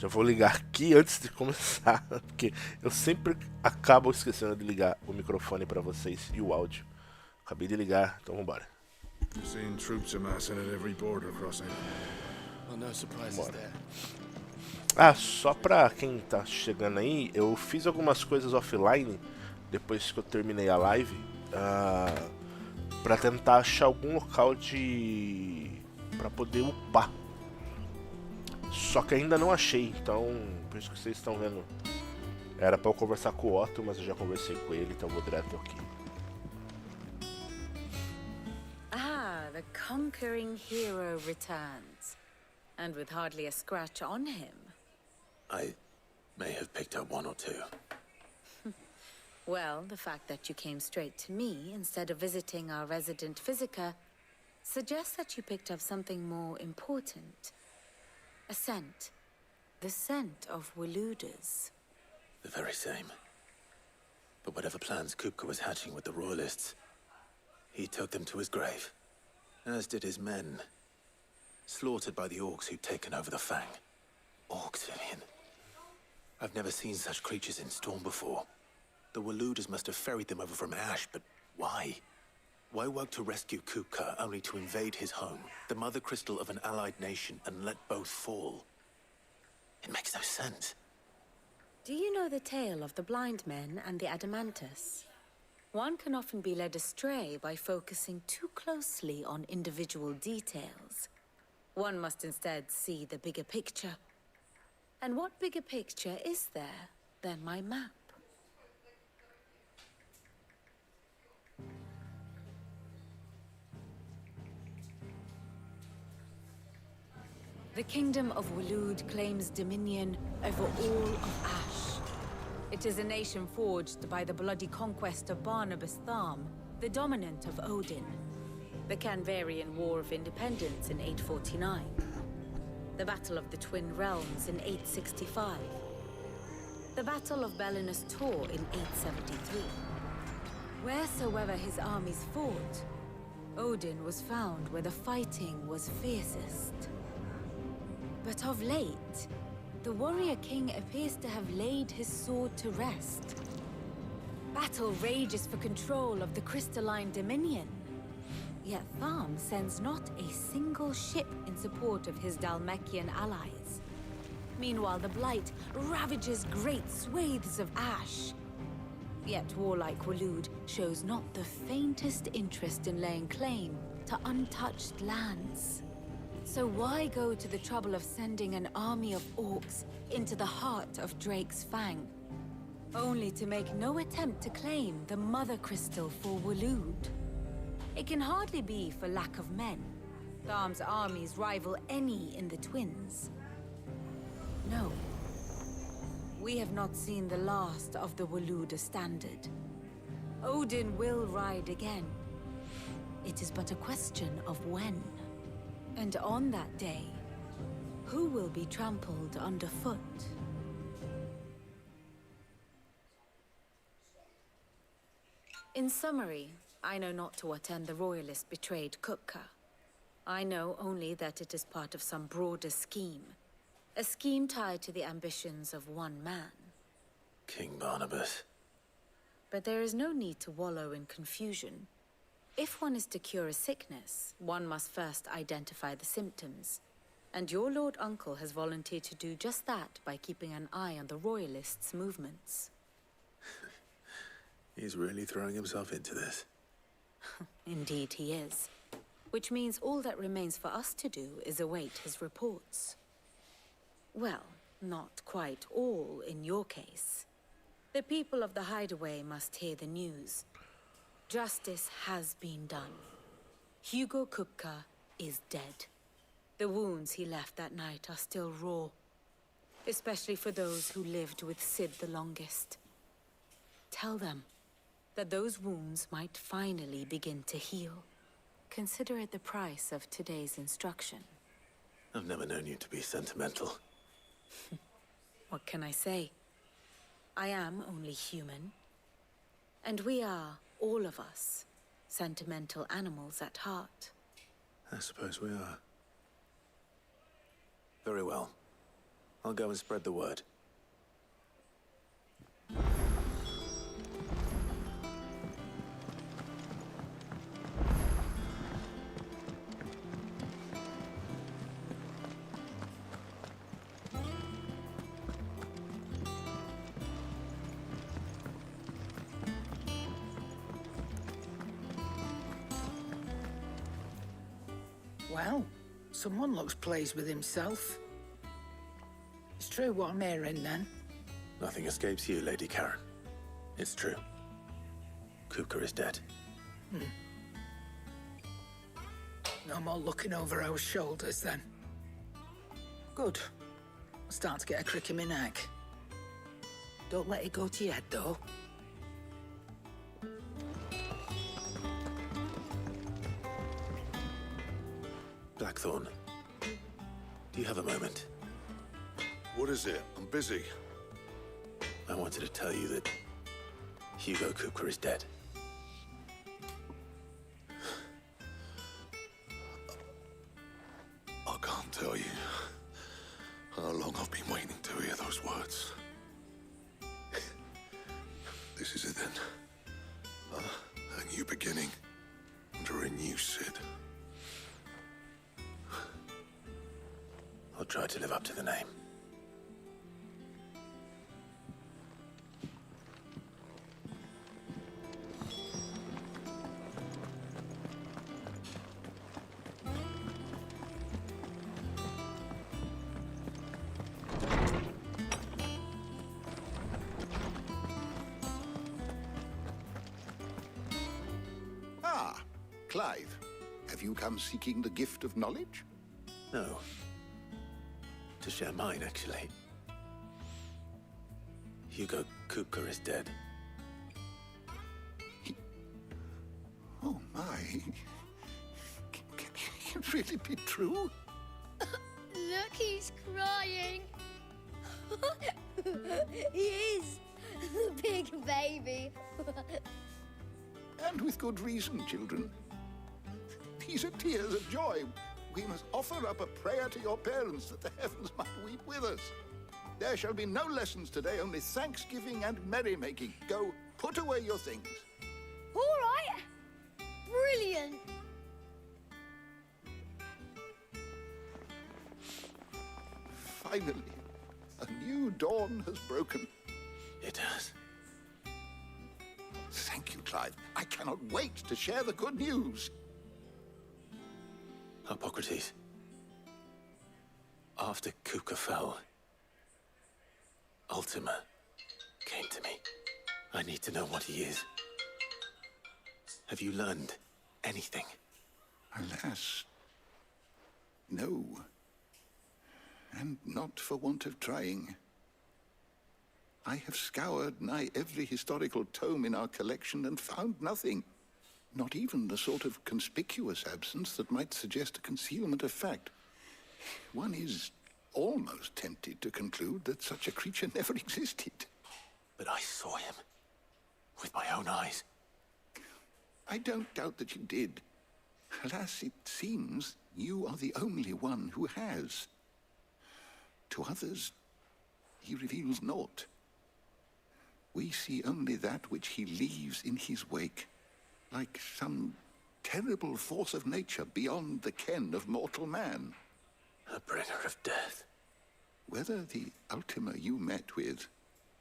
Já vou ligar aqui antes de começar, porque eu sempre acabo esquecendo de ligar o microfone pra vocês e o áudio. Acabei de ligar, então vambora. Seeing troops amassing at every border crossing. Well, no surprises Bora. there. Ah, só pra quem tá chegando aí, eu fiz algumas coisas offline depois que eu terminei a live, pra tentar achar algum local pra poder upar. Só que ainda não achei, então por isso que vocês estão vendo. Era pra eu conversar com o Otto, mas eu já conversei com ele, então eu vou direto aqui. Ah, the conquering hero returns. And with hardly a scratch on him. I may have picked up one or two. Well, the fact that you came straight to me instead of visiting our resident physiker suggests that you picked up something more important. A scent. The scent of Waludas. The very same. But whatever plans Kupka was hatching with the Royalists, he took them to his grave. As did his men. Slaughtered by the orcs who'd taken over the Fang. Orcs, Vivian. I've never seen such creatures in Storm before. The Waludas must have ferried them over from Ash, but why? Why work to rescue Kupka only to invade his home, the mother crystal of an allied nation, and let both fall? It makes no sense. Do you know the tale of the blind men and the Adamantus? One can often be led astray by focusing too closely on individual details. One must instead see the bigger picture. And what bigger picture is there than my map? The kingdom of Walud claims dominion over all of Ash. It is a nation forged by the bloody conquest of Barnabas Tharm, the dominant of Odin. The Canvarian War of Independence in 849. The Battle of the Twin Realms in 865. The Battle of Belinus Tor in 873. Wheresoever his armies fought, Odin was found where the fighting was fiercest. But of late, the warrior king appears to have laid his sword to rest. Battle rages for control of the crystalline dominion. Yet Tharm sends not a single ship in support of his Dhalmekian allies. Meanwhile, the Blight ravages great swathes of Ash. Yet warlike Walud shows not the faintest interest in laying claim to untouched lands. So why go to the trouble of sending an army of orcs into the heart of Drake's Fang, only to make no attempt to claim the Mother Crystal for Walud? It can hardly be for lack of men. Tharm's armies rival any in the Twins. No. We have not seen the last of the Waluda standard. Odin will ride again. It is but a question of when. And on that day, who will be trampled underfoot? In summary, I know not to what end the Royalists betrayed Kupka. I know only that it is part of some broader scheme. A scheme tied to the ambitions of one man. King Barnabas. But there is no need to wallow in confusion. If one is to cure a sickness, one must first identify the symptoms. And your Lord Uncle has volunteered to do just that by keeping an eye on the Royalists' movements. He's really throwing himself into this. Indeed he is. Which means all that remains for us to do is await his reports. Well, not quite all in your case. The people of the Hideaway must hear the news. Justice has been done. Hugo Kupka is dead. The wounds he left that night are still raw. Especially for those who lived with Sid the longest. Tell them that those wounds might finally begin to heal. Consider it the price of today's instruction. I've never known you to be sentimental. What can I say? I am only human. And we are, all of us, sentimental animals at heart. I suppose we are. Very well. I'll go and spread the word. Well, someone looks pleased with himself. It's true what I'm hearing, then. Nothing escapes you, Lady Karen. It's true. Kupka is dead. No more looking over our shoulders, then. Good. I'm starting to get a crick in my neck. Don't let it go to your head, though. Blackthorn, do you have a moment? What is it? I'm busy. I wanted to tell you that Hugo Kupka is dead. I can't tell you how long I've been waiting to hear those words. This is it then. A new beginning under a new Sid. I'll try to live up to the name. Ah, Clive. Have you come seeking the gift of knowledge? No. To share mine, actually. Hugo Kupka is dead. Oh, my. Can it really be true? Look, he's crying. He is. The big baby. And with good reason, children. These are tears of joy. We must offer up a prayer to your parents that the heavens might weep with us. There shall be no lessons today, only thanksgiving and merrymaking. Go, put away your things. All right. Brilliant. Finally, a new dawn has broken. It has. Thank you, Clive. I cannot wait to share the good news. Hippocrates. After Kupka fell, Ultima came to me. I need to know what he is. Have you learned anything? Alas, no. And not for want of trying. I have scoured nigh every historical tome in our collection and found nothing. Not even the sort of conspicuous absence that might suggest a concealment of fact. One is almost tempted to conclude that such a creature never existed. But I saw him. With my own eyes. I don't doubt that you did. Alas, it seems you are the only one who has. To others, he reveals naught. We see only that which he leaves in his wake, like some terrible force of nature beyond the ken of mortal man. A bringer of death. Whether the Ultima you met with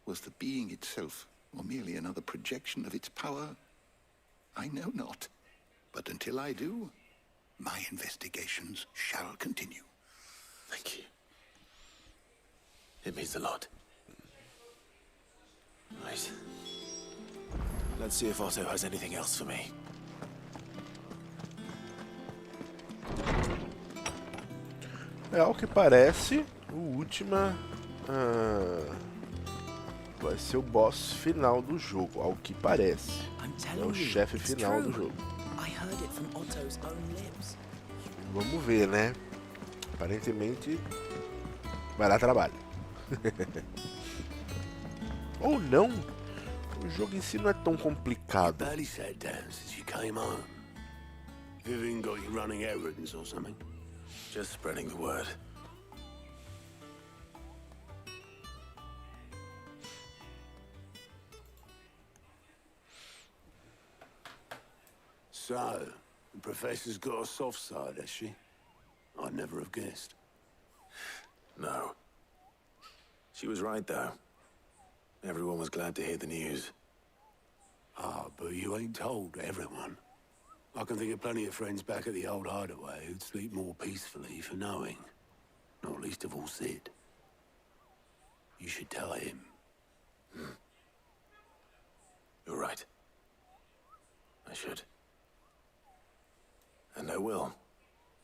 was the being itself, or merely another projection of its power, I know not. But until I do, my investigations shall continue. Thank you. It means a lot. Right. Let's see if Otto has anything else for me. Ao que parece, o Ultima vai ser o boss final do jogo, ao que parece. É o chefe final do jogo. Vamos ver, né? Aparentemente vai dar trabalho. Ou não, o jogo em si não é tão complicado. Barely sat down since you came home. Vivian got you running errands or something? Just spreading the word. So, the professor's got a soft side, has she? I'd never have guessed. No. She was right, though. Everyone was glad to hear the news. Ah, but you ain't told everyone. I can think of plenty of friends back at the old hideaway who'd sleep more peacefully for knowing. Not least of all Sid. You should tell him. You're right. I should. And I will.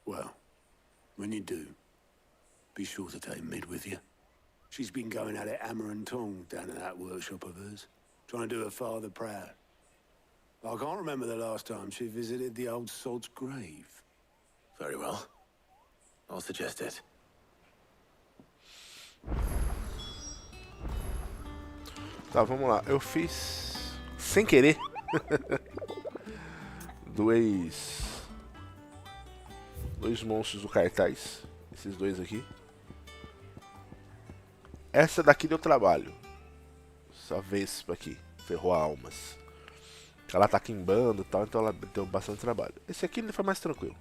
Well, when you do, be sure to take Mid with you. She's been going at it hammer and tong down in that workshop of hers, trying to do her father proud. I can't remember the last time she visited the old sod's grave. Very well. I'll suggest it. Tá, vamos lá. Eu fiz sem querer dois monstros do cartaz. Esses dois aqui. Essa daqui deu trabalho. Essa Vespa aqui. Ferrou almas. Ela tá quimbando e tal, então ela deu bastante trabalho. Esse aqui ele foi mais tranquilo.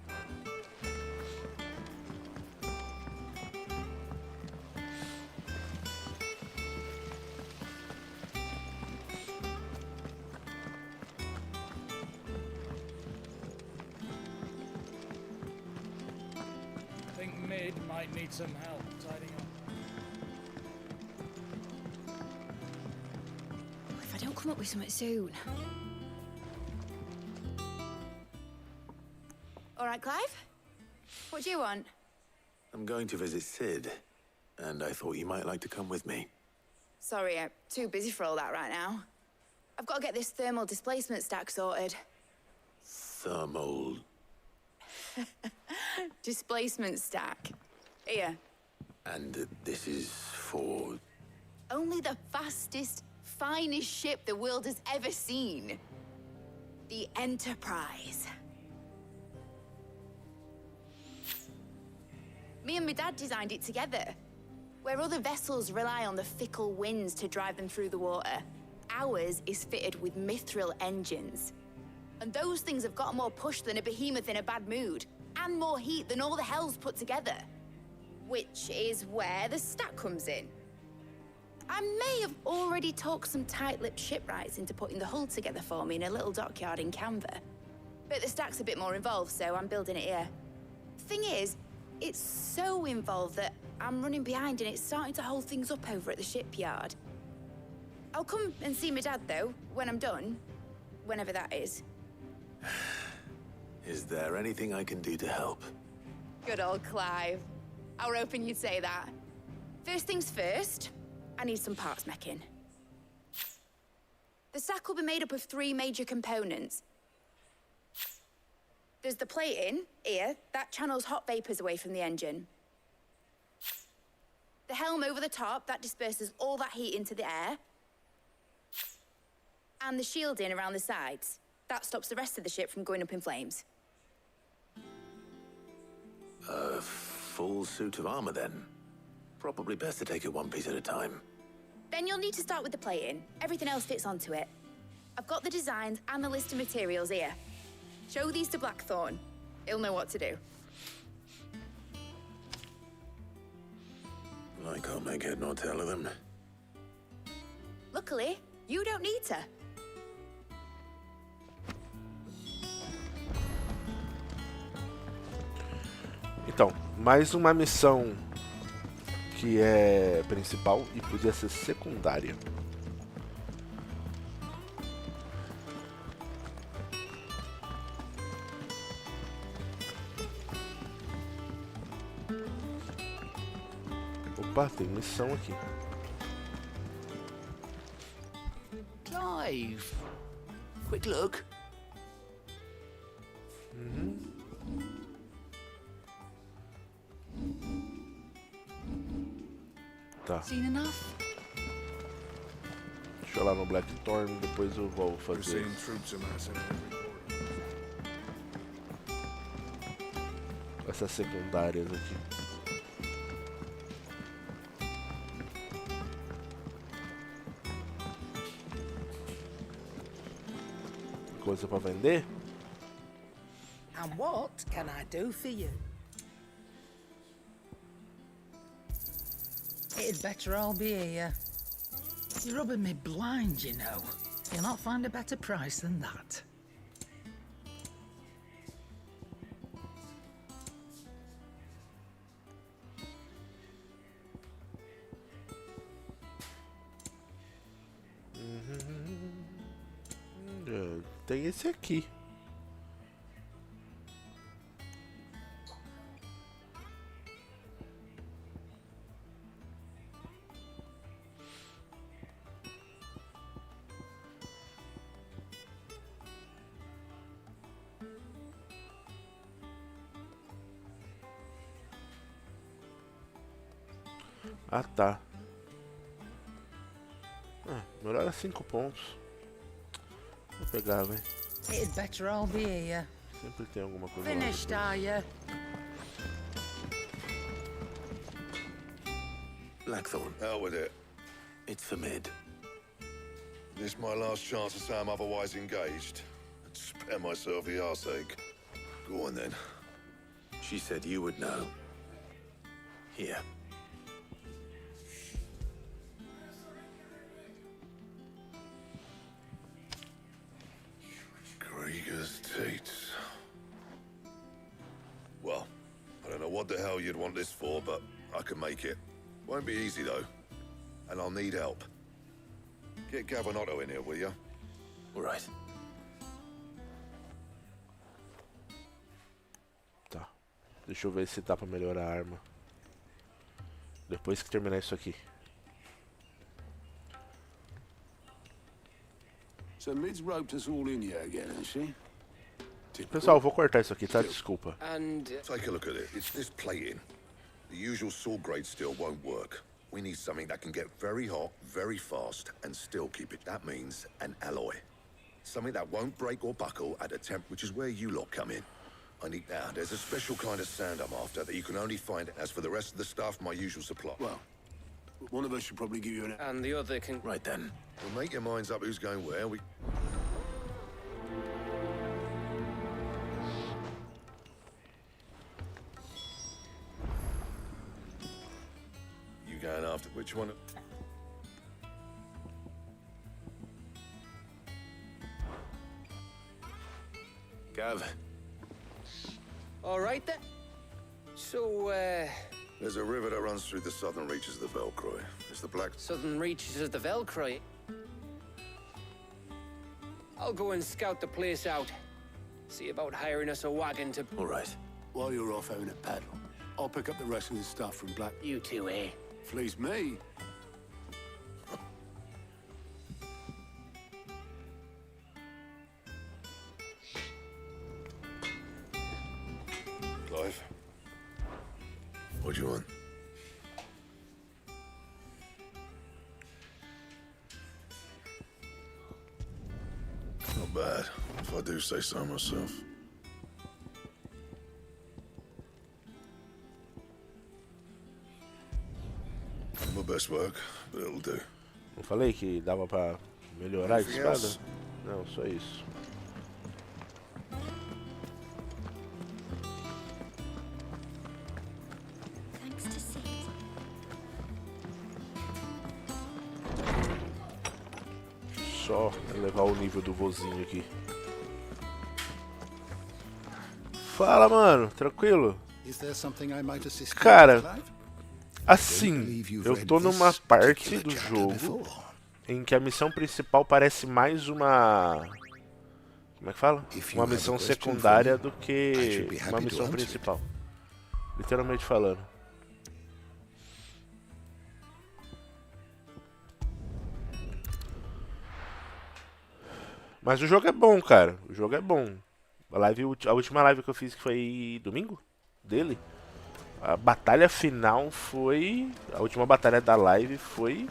Think Mid might need some help tidying up. If I don't come up with something soon. All right, Clive? What do you want? I'm going to visit Sid, and I thought you might like to come with me. Sorry, I'm too busy for all that right now. I've got to get this thermal displacement stack sorted. Thermal... Displacement stack. Here. And this is for... Only the fastest, finest ship the world has ever seen. The Enterprise. Me and my dad designed it together. Where other vessels rely on the fickle winds to drive them through the water, ours is fitted with mithril engines. And those things have got more push than a behemoth in a bad mood, and more heat than all the hells put together. Which is where the stack comes in. I may have already talked some tight-lipped shipwrights into putting the hull together for me in a little dockyard in Canva. But the stack's a bit more involved, so I'm building it here. Thing is, it's so involved that I'm running behind and it's starting to hold things up over at the shipyard. I'll come and see my dad, though, when I'm done. Whenever that is. Is there anything I can do to help? Good old Clive. I were hoping you'd say that. First things first, I need some parts meching. The stack will be made up of 3 major components. There's the plating, here, that channels hot vapors away from the engine. The helm over the top, that disperses all that heat into the air. And the shielding around the sides. That stops the rest of the ship from going up in flames. A full suit of armor, then. Probably best to take it one piece at a time. Then you'll need to start with the plating. Everything else fits onto it. I've got the designs and the list of materials here. Show these to Blackthorn. He'll know what to do. I can't make head nor tail of them. Luckily, you don't need to. Então, mais uma missão que é principal e podia ser secundária. Opa, tem missão aqui. Clive! Quick look. Tá. Seen enough? Deixa eu ir lá no Blackthorn, depois eu vou We're fazer seeing troops amassing at every corner. essas secundárias aqui. Coisa pra vender? And what can I do for you? It'd better all be here. You're rubbing me blind, you know. You'll not find a better price than that. Tem esse aqui. Ah, tá. Melhora 5 pontos. Vou pegar, velho. It'd better all be here. Sempre tem alguma coisa. Finished, are you? Blackthorn, Out with it. it's for mid. This my last chance to say I'm otherwise engaged. I'd spare myself the arseache. Go on then. She said you would know. Here. Krieger's teats. Well, I don't know what the hell you'd want this for, but I can make it. Won't be easy though, and I'll need help. Get Gavin in here, will you? All right. Tá. Deixa eu ver se dá pra melhorar a arma. Depois que terminar isso aqui. So Mid's roped us all in here again, has she? Pessoal, eu vou cortar isso aqui, tá? Desculpa. And Take a look at it. It's this plating. The usual sword grade steel won't work. We need something that can get very hot, very fast, and still keep it. That means an alloy. Something that won't break or buckle at a temp, which is where you lot come in. I need now. There's a special kind of sand I'm after that you can only find. As for the rest of the stuff, my usual supply. Well, one of us should probably give you an... and the other can. Right then. We'll make your minds up who's going where. You going after which one? Gav, All right then. So, There's a river that runs through the southern reaches of the Velcroy. It's the Black... southern reaches of the Velcroy. I'll go and scout the place out. See about hiring us a wagon to. all right. While you're off having a paddle, I'll pick up the rest of the stuff from Black... You two, eh? Fleece me. Clive. What do you want? Not bad, if I do say so myself. Not my best work, but it'll do. Não falei que dava pra melhorar a Anything espada? else? Não, só isso. Thanks to Sid. Só elevar o nível do vozinho aqui. Fala, mano. Tranquilo? Is there something I might assist you Cara, with, Clive? assim, eu tô numa parte do jogo em que a missão principal parece mais uma... Como é que fala? Uma missão secundária do que uma missão principal. Literalmente falando. Mas o jogo é bom, cara. O jogo é bom. A última live que eu fiz, que foi domingo dele, a batalha final foi... A última batalha da live foi...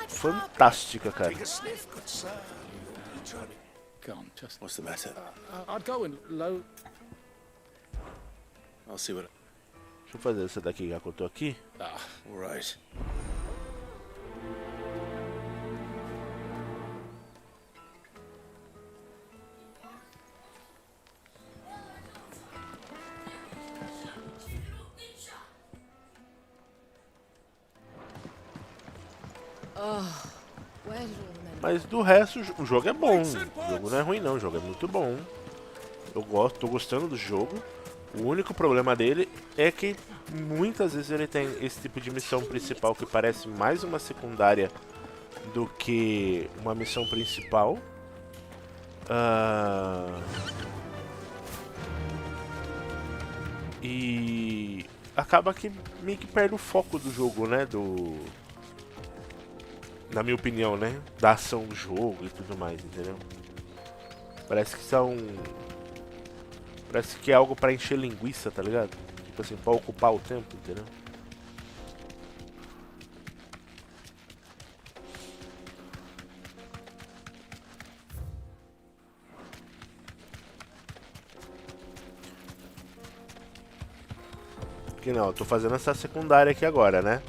fantástica, cara. Go on, just. What's the matter? I'd go and low. I'll see what. Deixa eu fazer essa daqui já que eu tô aqui. Ah, all right. Mas do resto, o jogo é bom. O jogo não é ruim não, o jogo é muito bom. Eu gosto, tô gostando do jogo. O único problema dele é que muitas vezes ele tem esse tipo de missão principal que parece mais uma secundária do que uma missão principal. E acaba que meio que perde o foco do jogo, né? Na minha opinião, né? Da ação do jogo e tudo mais, entendeu? Parece que é algo pra encher linguiça, tá ligado? Tipo assim, pra ocupar o tempo, entendeu? Que não, eu tô fazendo essa secundária aqui agora, né?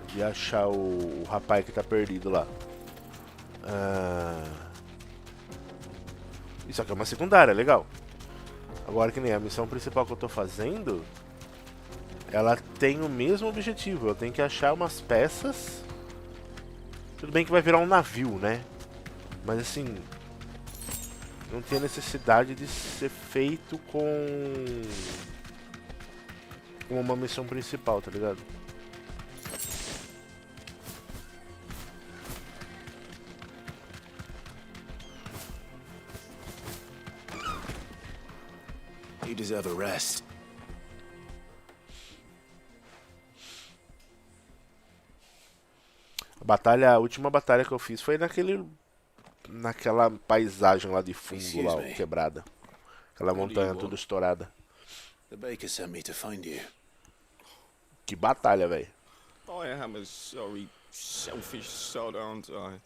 De achar o rapaz que tá perdido lá. Isso aqui é uma secundária, legal. Agora que nem a missão principal que eu tô fazendo, ela tem o mesmo objetivo. Eu tenho que achar umas peças. Tudo bem que vai virar um navio, né? Mas assim, não tem necessidade de ser feito com uma missão principal, tá ligado? You deserve a rest. A última batalha que eu fiz foi naquela paisagem lá de fundo, lá, quebrada. Aquela montanha toda estourada. The baker sent me to find you. Que batalha, velho. I am a sorry, selfish sod, aren't I?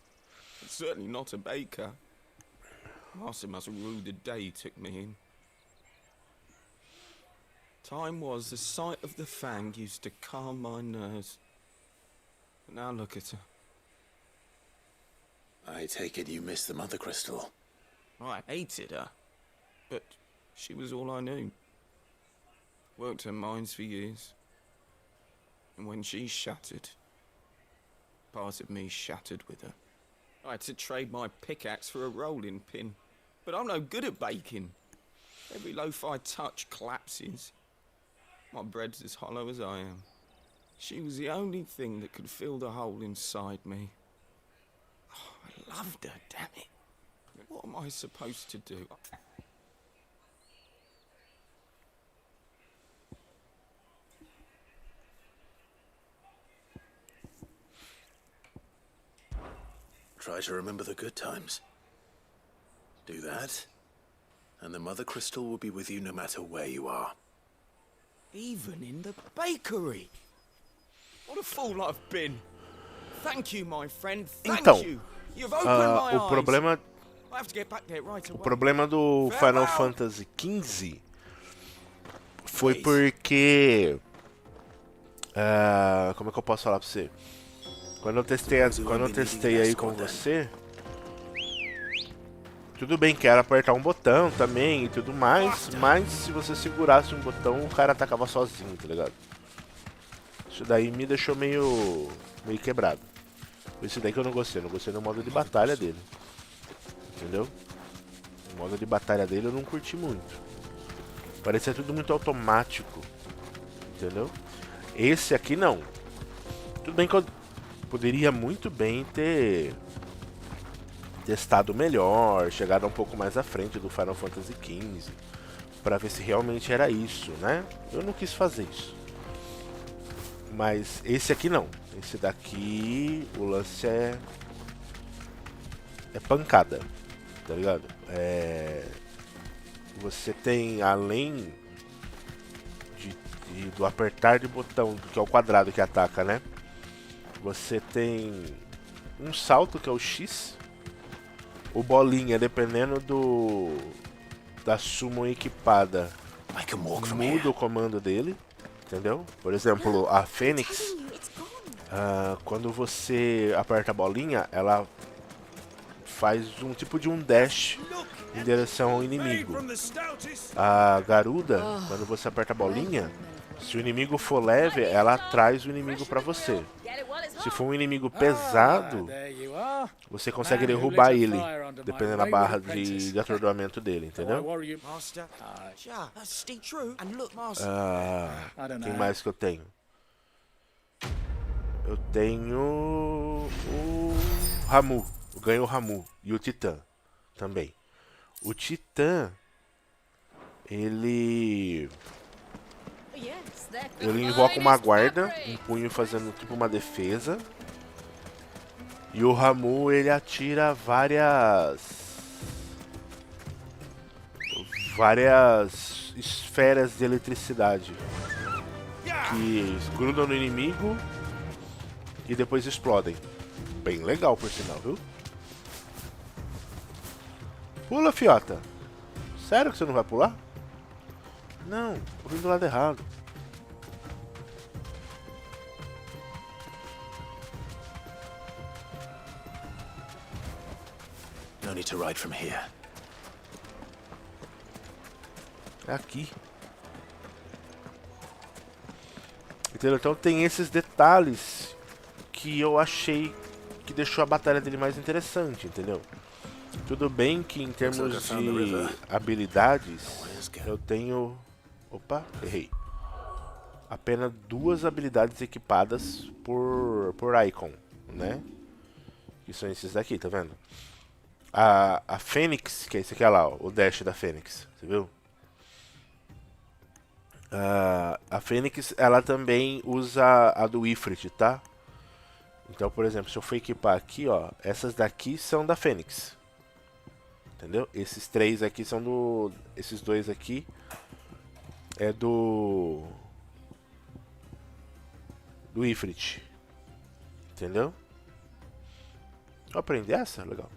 But certainly not a baker. Master must rue the day he took me in. Time was the sight of the fang used to calm my nerves. But now look at her. I take it you missed the mother crystal. I hated her, but she was all I knew. Worked her mines for years. And when she shattered, part of me shattered with her. I had to trade my pickaxe for a rolling pin. But I'm no good at baking. Every loaf I touch collapses. My bread's as hollow as I am. She was the only thing that could fill the hole inside me. Oh, I loved her, damn it. What am I supposed to do? Try to remember the good times. Do that, and the mother crystal will be with you no matter where you are. Even in the bakery. What a fool I've been. Thank you, my friend. Thank you. You've opened my eyes. I have to get back there right away. O problema do Final Fantasy XV foi porque como é que eu posso falar pra você? Quando eu testei aí com você, tudo bem que era apertar um botão também e tudo mais, mas se você segurasse um botão, o cara atacava sozinho, tá ligado? Isso daí me deixou meio quebrado. Foi isso daí que eu não gostei do modo de batalha dele. Entendeu? O modo de batalha dele eu não curti muito. Parecia tudo muito automático. Entendeu? Esse aqui não. Tudo bem que eu poderia muito bem ter testado melhor, chegado um pouco mais à frente do Final Fantasy XV, pra ver se realmente era isso, né? Eu não quis fazer isso. Mas esse aqui não. Esse daqui, o lance é pancada, tá ligado? Você tem, além do apertar de botão, que é o quadrado que ataca, né? Você tem um salto, que é o X, o bolinha, dependendo da summon equipada, muda o comando dele, entendeu? Por exemplo, a Fênix, quando você aperta a bolinha, ela faz um tipo de um dash em direção ao inimigo. A Garuda, quando você aperta a bolinha, Se o inimigo for leve, ela traz o inimigo pra você. Se for um inimigo pesado, você consegue derrubar ele, dependendo da barra de atordoamento dele, entendeu? Quem mais que eu tenho? Eu tenho o Ramu, eu ganho o Ramu e o Titã também. O Titã, ele invoca uma guarda, um punho fazendo tipo uma defesa. E o Ramu, ele atira várias esferas de eletricidade que grudam no inimigo e depois explodem. Bem legal, por sinal, viu? Pula, fiota. Sério que você não vai pular? Não, eu vim do lado errado. No need to ride from here. É aqui. Entendeu? Então tem esses detalhes que eu achei que deixou a batalha dele mais interessante, entendeu? Tudo bem que em termos de habilidades eu tenho... Opa, errei. Apenas 2 habilidades equipadas por icon, né? Que são esses daqui, tá vendo? A Fênix, que é esse aqui, olha lá, ó, o dash da Fênix, você viu? A Fênix, ela também usa a do Ifrit, tá? Então, por exemplo, se eu for equipar aqui, ó, essas daqui são da Fênix. Entendeu? Esses 3 aqui são do... Esses 2 aqui é do Ifrit. Entendeu? Eu aprendi essa? Legal.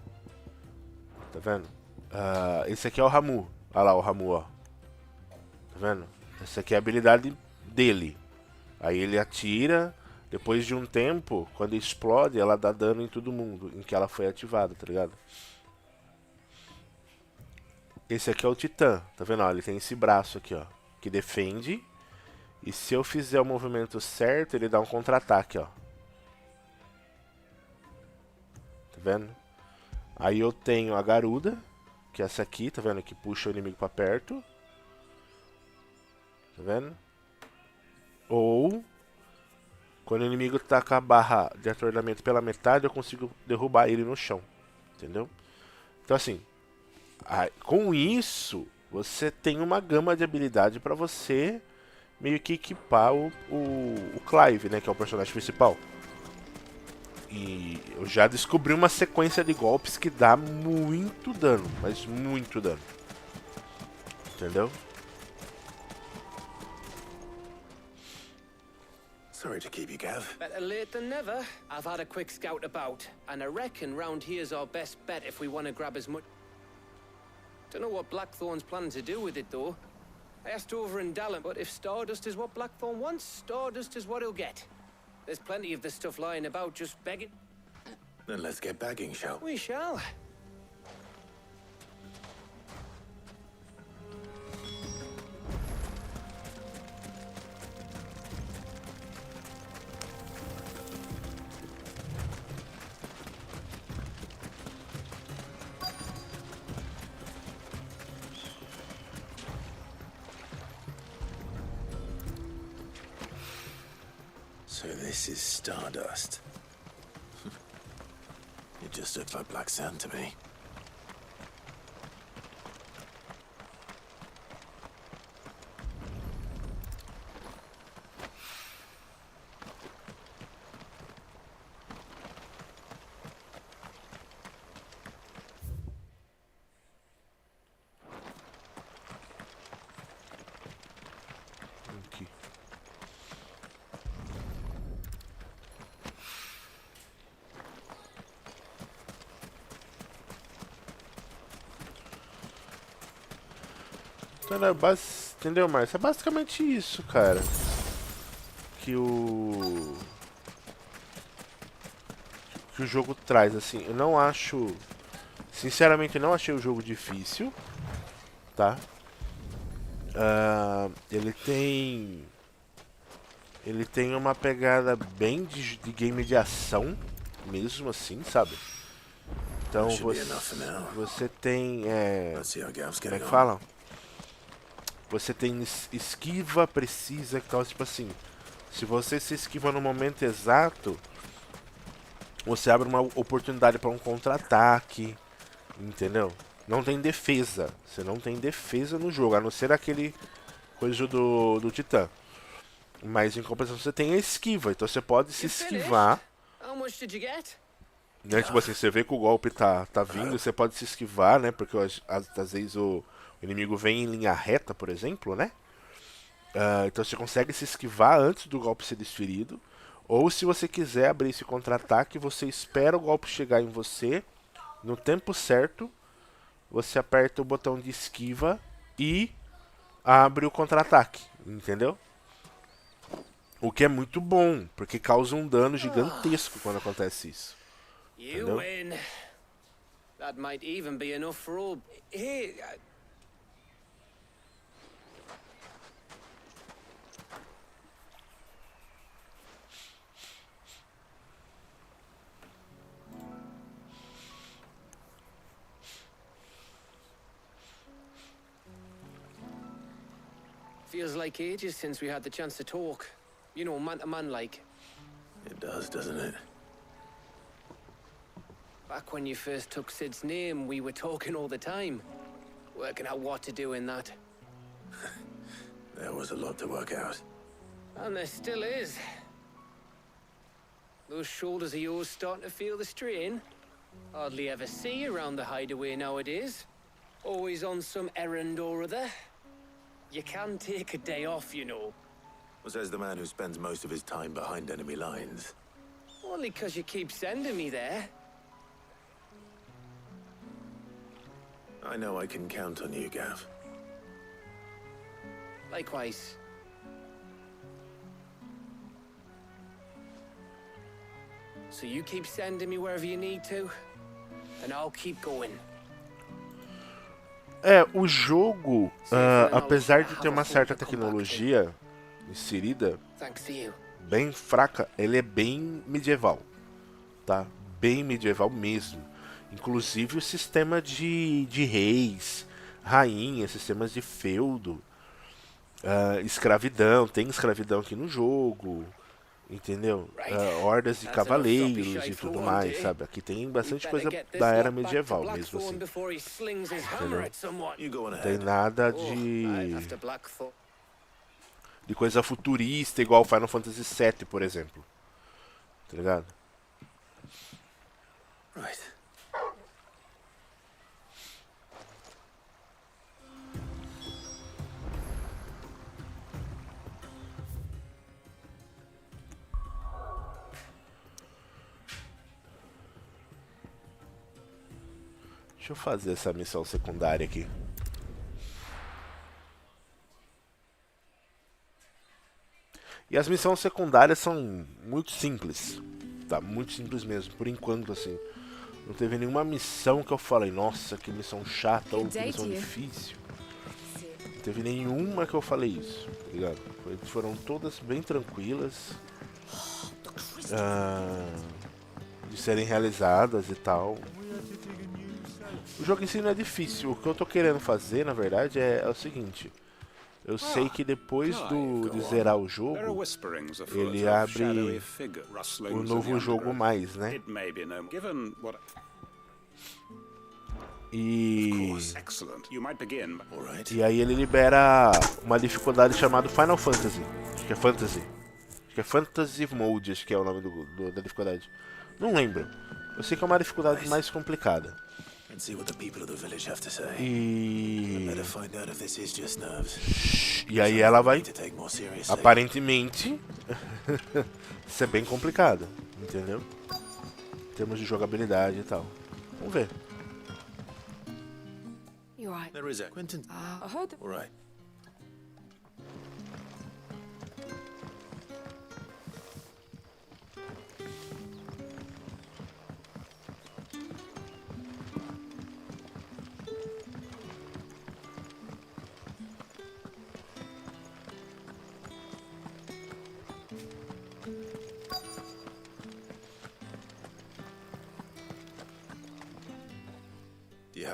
Tá vendo? Esse aqui é o Ramu. Olha lá o Ramu, ó. Tá vendo? Essa aqui é a habilidade dele. Aí ele atira. Depois de um tempo, quando explode, ela dá dano em todo mundo em que ela foi ativada, tá ligado? Esse aqui é o Titã. Tá vendo? Ó, ele tem esse braço aqui, ó, que defende. E se eu fizer o movimento certo, ele dá um contra-ataque, ó. Tá vendo? Aí eu tenho a Garuda, que é essa aqui, tá vendo? Que puxa o inimigo pra perto. Tá vendo? Ou, quando o inimigo tá com a barra de atordoamento pela metade, eu consigo derrubar ele no chão. Entendeu? Então assim, com isso, você tem uma gama de habilidade pra você meio que equipar o Clive, né? Que é o personagem principal. E eu já descobri uma sequência de golpes que dá muito dano, mas muito dano. Entendeu? Sorry to keep you, Gav. Better late than never. I've had a quick scout about, and I reckon round here's our best bet if we want to grab as much. Don't know what Blackthorn's planning to do with it, though. I asked over in Dallin, but if Stardust is what Blackthorn wants, Stardust is what he'll get. There's plenty of the stuff lying about, just begging. Then let's get bagging, shall we? We shall. So this is Stardust. It just looks like black sand to me. Aqui. Entendeu, Márcio? É basicamente isso, cara. Que o jogo traz, assim. Eu não acho... Sinceramente, eu não achei o jogo difícil, tá? Ele tem Ele tem uma pegada bem de game de ação, mesmo assim, sabe? Então você tem, como é que fala? Você tem esquiva precisa, que tal, tipo assim, se você se esquiva no momento exato, você abre uma oportunidade para um contra-ataque, entendeu? Não tem defesa, você não tem defesa no jogo, a não ser aquele coisa do Titã. Mas em compensação você tem a esquiva, então você pode se esquivar. Né, tipo assim, você vê que o golpe tá vindo, você pode se esquivar, né? Porque às vezes o inimigo vem em linha reta, por exemplo, né? Então você consegue se esquivar antes do golpe ser desferido. Ou se você quiser abrir esse contra-ataque, você espera o golpe chegar em você. No tempo certo, você aperta o botão de esquiva e abre o contra-ataque, entendeu? O que é muito bom, porque causa um dano gigantesco quando acontece isso. You win. That might even be enough for all. Hey. Feels like ages since we had the chance to talk. You know, man to man like. It does, doesn't it? Back when you first took Sid's name, we were talking all the time. Working out what to do in that. There was a lot to work out. And there still is. Those shoulders of yours starting to feel the strain? Hardly ever see you around the hideaway nowadays. Always on some errand or other. You can take a day off, you know. Well, says the man who spends most of his time behind enemy lines. Only 'cause you keep sending me there. I know I can count on you, Gav. Likewise. So you keep sending me wherever you need to, and I'll keep going. O jogo, apesar de ter uma certa tecnologia inserida, bem fraca, ele é bem medieval, tá? Bem medieval mesmo. Inclusive o sistema de reis, rainhas, sistemas de feudo, escravidão, tem escravidão aqui no jogo, entendeu? Hordas de cavaleiros e tudo mais, sabe? Aqui tem bastante coisa da era medieval mesmo assim. Entendeu? Não tem nada de coisa futurista igual Final Fantasy VII, por exemplo. Tá ligado? Right. Deixa eu fazer essa missão secundária aqui. E as missões secundárias são muito simples. Tá? Muito simples mesmo, por enquanto, assim. Não teve nenhuma missão que eu falei, nossa, que missão chata ou que missão difícil. Não teve nenhuma que eu falei isso, tá ligado? Foram todas bem tranquilas. De serem realizadas e tal. O jogo em si não é difícil. O que eu tô querendo fazer, na verdade, é o seguinte. Eu sei que depois de zerar o jogo, ele abre o novo jogo mais, né? E aí ele libera uma dificuldade chamada Final Fantasy. Acho que é Fantasy. Acho que é Fantasy Mode, acho que é o nome da dificuldade. Não lembro. Eu sei que é uma dificuldade mais complicada. E aí ela vai, aparentemente, ser bem complicada, entendeu? Em termos de jogabilidade e tal. Vamos ver. There is a Quentin. All right.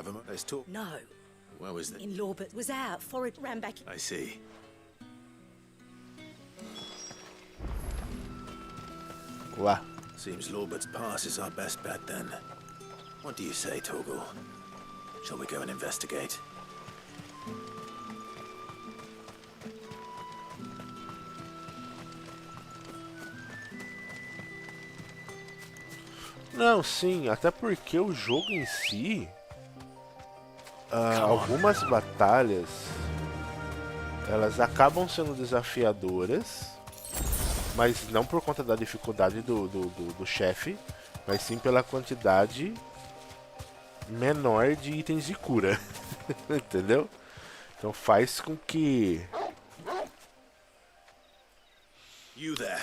have him. Let's talk. No. Where was it? In Lawbert was out. Forrest ran back. I see. Ué. Seems Lawbert's pass is our best bet then. What do you say, Torgal? Shall we go and investigate? Não, sim, até porque o jogo em si, algumas batalhas, elas acabam sendo desafiadoras, mas não por conta da dificuldade do chefe, mas sim pela quantidade menor de itens de cura, entendeu? Então faz com que...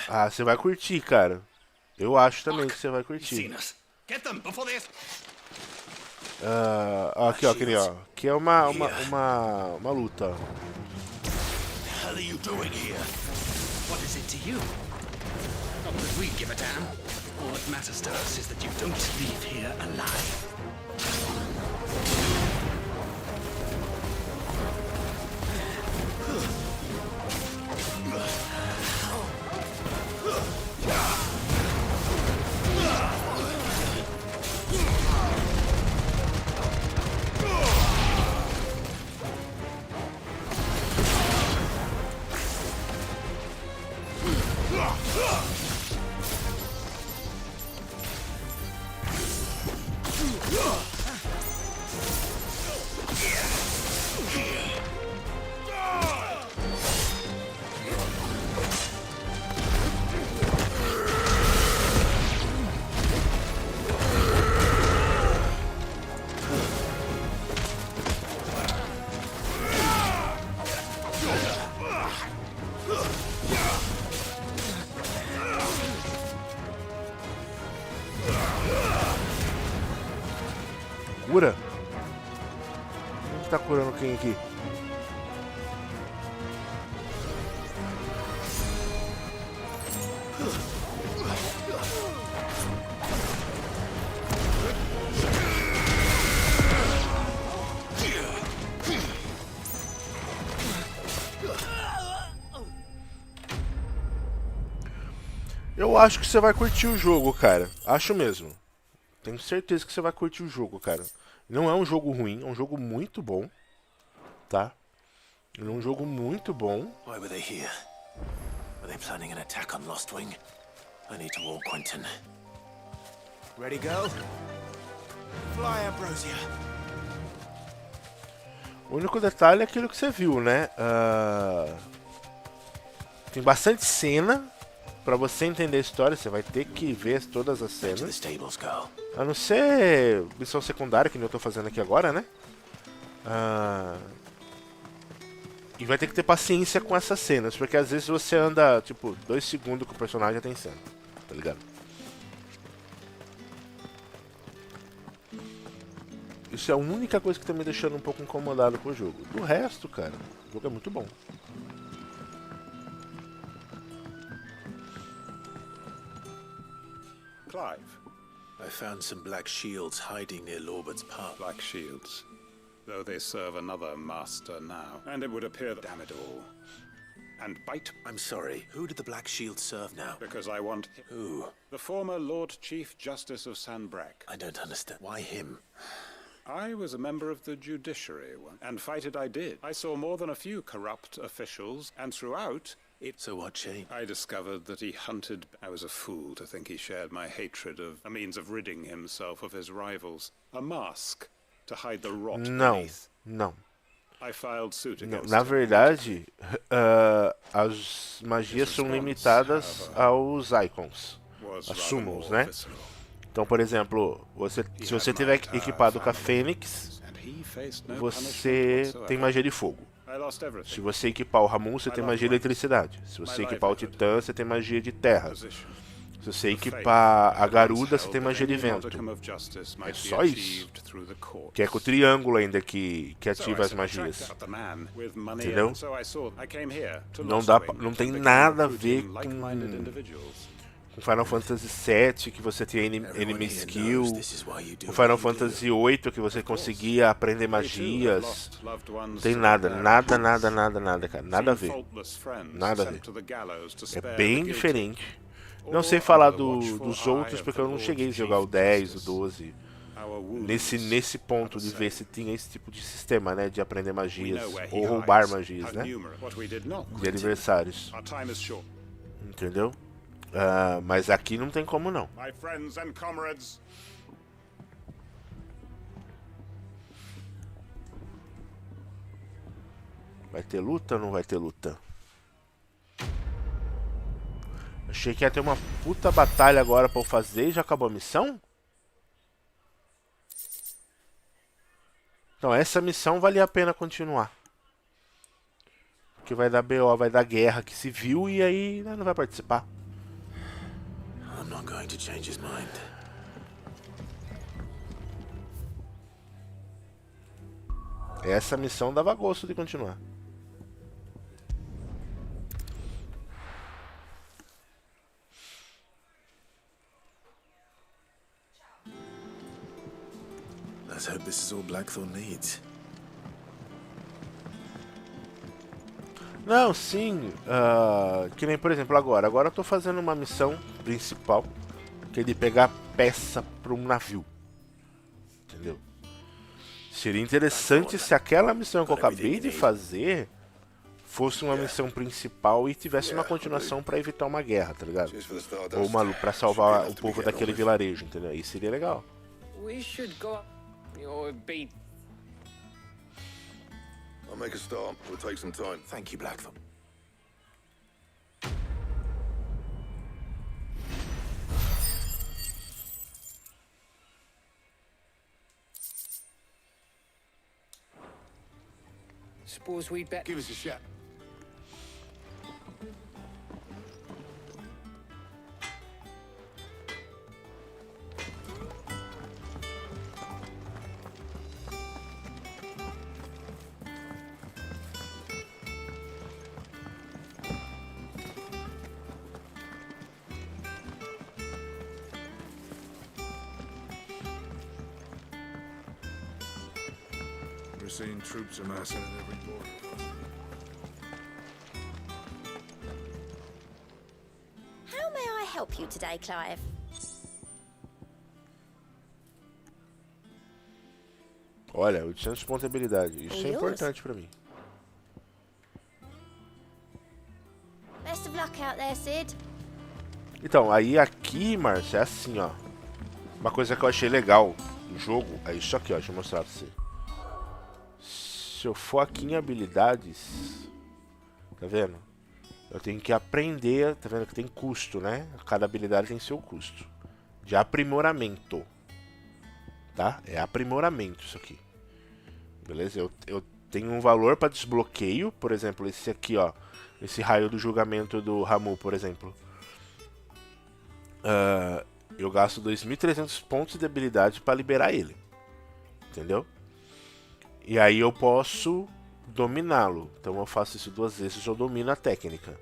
Ah, você vai curtir, cara. Eu acho também que você vai curtir. Aqui, ó, aquele, ó. Aqui é uma luta. What the hell are you doing here? What is it to you? Not that we give a damn. All that matters to us is that you don't leave here alive. Cura? Quem tá curando quem aqui? Eu acho que você vai curtir o jogo, cara. Acho mesmo. Tenho certeza que você vai curtir o jogo, cara. Não é um jogo ruim, é um jogo muito bom, tá? É um jogo muito bom. Why were they here? Were they planning an attack on Lost Wing? I need to warn Quinta. Ready, go? Fly, Ambrosia. O único detalhe é aquilo que você viu, né? Tem bastante cena. Pra você entender a história, você vai ter que ver todas as cenas. A não ser missão secundária, que nem eu tô fazendo aqui agora, né? E vai ter que ter paciência com essas cenas, porque às vezes você anda, tipo, 2 segundos com o personagem já tem cena, tá ligado? Isso é a única coisa que tá me deixando um pouco incomodado com o jogo. Do resto, cara, o jogo é muito bom. Clive. I found some black shields hiding near Lawbert's park. Black shields. Though they serve another master now. And it would appear that... Damn it all. And bite... I'm sorry, who did the black shields serve now? Because I want... Who? The former Lord Chief Justice of Sanbreque. I don't understand. Why him? I was a member of the judiciary once, and fight it I did. I saw more than a few corrupt officials, and throughout... So what changed? I discovered that he hunted... I was a fool to think he shared my hatred of... a means of ridding himself of his rivals. A mask to hide the rot beneath. Não. I filed suit against Na verdade, as magias são limitadas aos icons. As summons, né? Então, por exemplo, se você tiver equipado com a Fênix, você tem magia de fogo. Se você equipar o Ramun, você tem magia de eletricidade. Se você equipar o Titã, você tem magia de terra. Se você equipar a Garuda, você tem magia de vento. É só isso. Que é com o triângulo ainda que ativa as magias. Entendeu? Com Final Fantasy VII, que você tinha enemy skill. Com Final Fantasy VIII, que você conseguia aprender magias. Não tem nada, cara. Nada a ver. Nada a ver. É bem diferente. Não sei falar dos outros, porque eu não cheguei a jogar o 10, o 12. Nesse ponto de ver se tinha esse tipo de sistema, né? De aprender magias. Ou roubar magias, né? De adversários. Entendeu? Mas aqui não tem como não. Vai ter luta ou não vai ter luta? Achei que ia ter uma puta batalha agora pra eu fazer e já acabou a missão? Então essa missão valia a pena continuar. Porque vai dar BO, vai dar guerra que se viu e aí não vai participar. I'm not going to change his mind. Essa missão dava gosto de continuar. Let's hope this is all Blackthorn needs. Não, sim. Que nem, por exemplo, agora. Agora eu tô fazendo uma missão principal, que é de pegar peça para um navio. Entendeu? Seria interessante se aquela missão que eu acabei de fazer fosse uma missão principal e tivesse uma continuação para evitar uma guerra, tá ligado? Ou uma luta pra salvar o povo daquele vilarejo, entendeu? Aí seria legal. We should go. Or be. I'll make a start. It'll take some time. Thank you, Blackthorn. Suppose we'd better. Give us a shot. Seeing troops amassing at every border. How may I help you today, Clive? Olha, 800 pontos de habilidade. Isso é Yours? importante pra mim. Best of luck out there, Sid. Então, aí aqui, Márcio, é assim, ó. Uma coisa que eu achei legal no jogo é isso aqui, ó. Deixa eu mostrar pra você. Se eu for aqui em habilidades, tá vendo? Eu tenho que aprender, tá vendo que tem custo, né? Cada habilidade tem seu custo. De aprimoramento. Tá? É aprimoramento isso aqui. Beleza? Eu tenho um valor para desbloqueio, por exemplo, esse aqui, ó. Esse raio do julgamento do Ramu, por exemplo. Eu gasto 2.300 pontos de habilidade para liberar ele. Entendeu? E aí eu posso dominá-lo. Então eu faço isso 2 vezes, eu domino a técnica.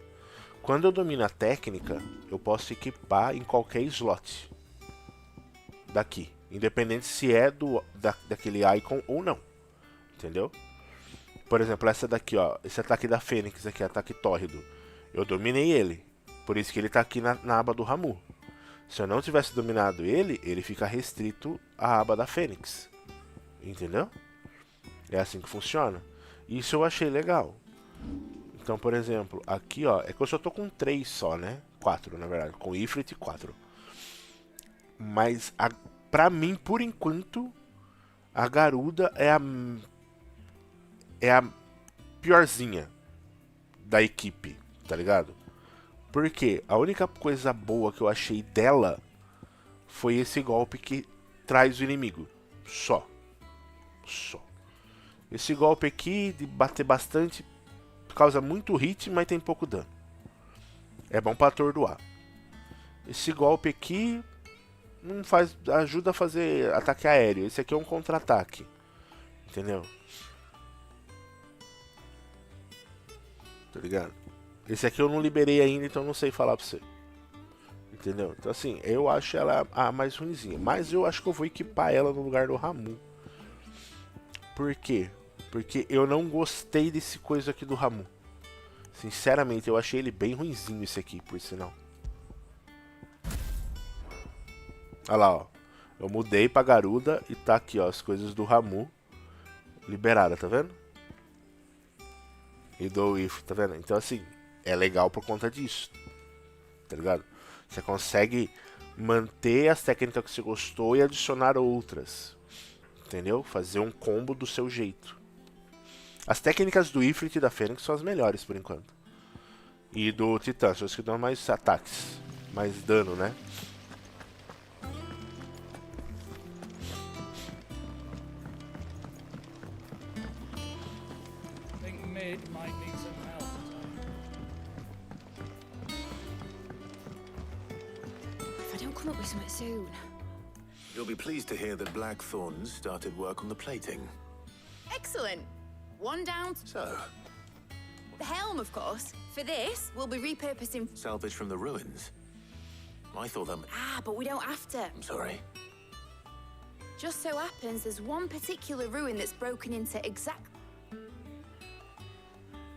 Quando eu domino a técnica, eu posso equipar em qualquer slot daqui, independente se é daquele icon ou não. Entendeu? Por exemplo, essa daqui, ó, esse ataque da Fênix aqui, ataque tórrido. Eu dominei ele, por isso que ele tá aqui na aba do Ramu. Se eu não tivesse dominado ele, ele fica restrito à aba da Fênix. Entendeu? É assim que funciona. Isso eu achei legal. Então, por exemplo, aqui, ó, é que eu só tô com 3 só, né? 4, na verdade, com Ifrit 4. Mas, pra mim, por enquanto, a Garuda é a piorzinha da equipe, tá ligado? Porque a única coisa boa que eu achei dela foi esse golpe que traz o inimigo. Só. Esse golpe aqui de bater bastante causa muito hit, mas tem pouco dano. É bom pra atordoar. Esse golpe aqui não faz, ajuda a fazer ataque aéreo. Esse aqui é um contra-ataque. Entendeu? Tá ligado? Esse aqui eu não liberei ainda, então não sei falar pra você. Entendeu? Então assim, eu acho ela a mais ruinzinha. Mas eu acho que eu vou equipar ela no lugar do Ramu. Por quê? Porque eu não gostei desse coisa aqui do Ramu. Sinceramente, eu achei ele bem ruinzinho esse aqui, por sinal. Olha lá, ó. Eu mudei pra Garuda e tá aqui, ó, as coisas do Ramu liberadas, tá vendo? E do If, tá vendo? Então assim, é legal por conta disso. Tá ligado? Você consegue manter as técnicas que você gostou e adicionar outras. Entendeu? Fazer um combo do seu jeito. As técnicas do Ifrit e da Fênix são as melhores por enquanto. E do Titã, são as que dão mais ataques. Mais dano, né? Come up with something soon. You'll be pleased to hear that Blackthorn's started work on the plating. Excellent. One down. So, The helm, of course. For this, we'll be repurposing... salvage from the ruins. I thought them. Ah, but we don't have to. I'm sorry. Just so happens there's one particular ruin that's broken into exact...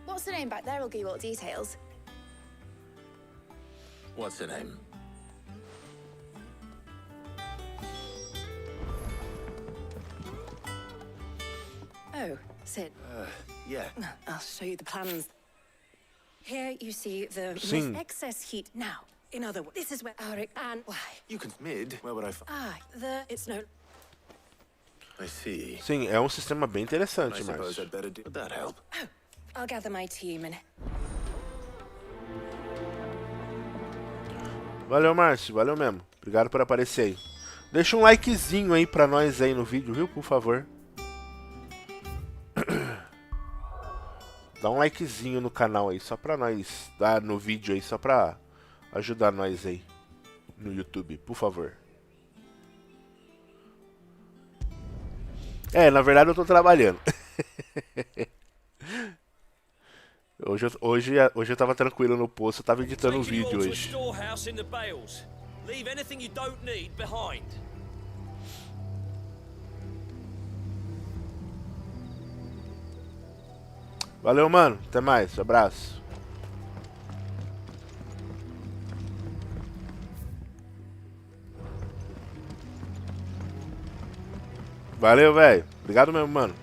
What's the name back there? I'll give you all the details. What's her name? Oh, Sid. Yeah. I'll show you the plans. Here you see the Sim. excess heat. Now, in other words, this is where Auric and why? You can mid. Where would I find? It's no. I see. Sim, é um sistema bem I interessante, suppose mas... I'd better do. Would that help? Oh, I'll gather my team and. Valeu, Márcio. Valeu mesmo. Obrigado por aparecer aí. Deixa um likezinho aí pra nós aí no vídeo, viu? Por favor. Dá um likezinho no canal aí, só pra nós. Dá no vídeo aí, só pra ajudar nós aí. No YouTube, por favor. É, na verdade eu tô trabalhando. Hoje eu tava tranquilo no posto, eu tava editando um vídeo hoje. Valeu, mano. Até mais. Abraço. Valeu, velho. Obrigado mesmo, mano.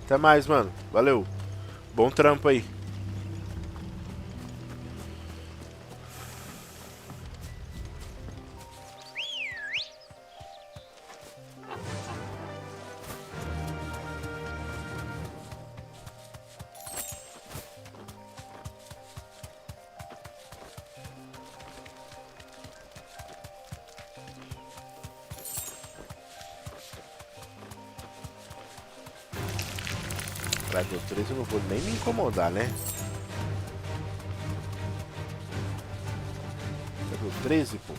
Até mais, mano. Valeu. Bom trampo aí. Level 13 eu não vou nem me incomodar, né? Level 13, pô.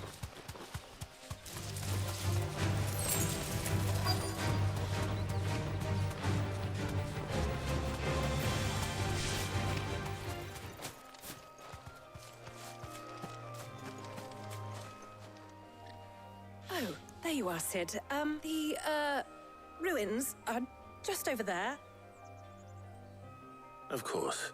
Oh, there you are, Sid. The ruins are just over there. Of course.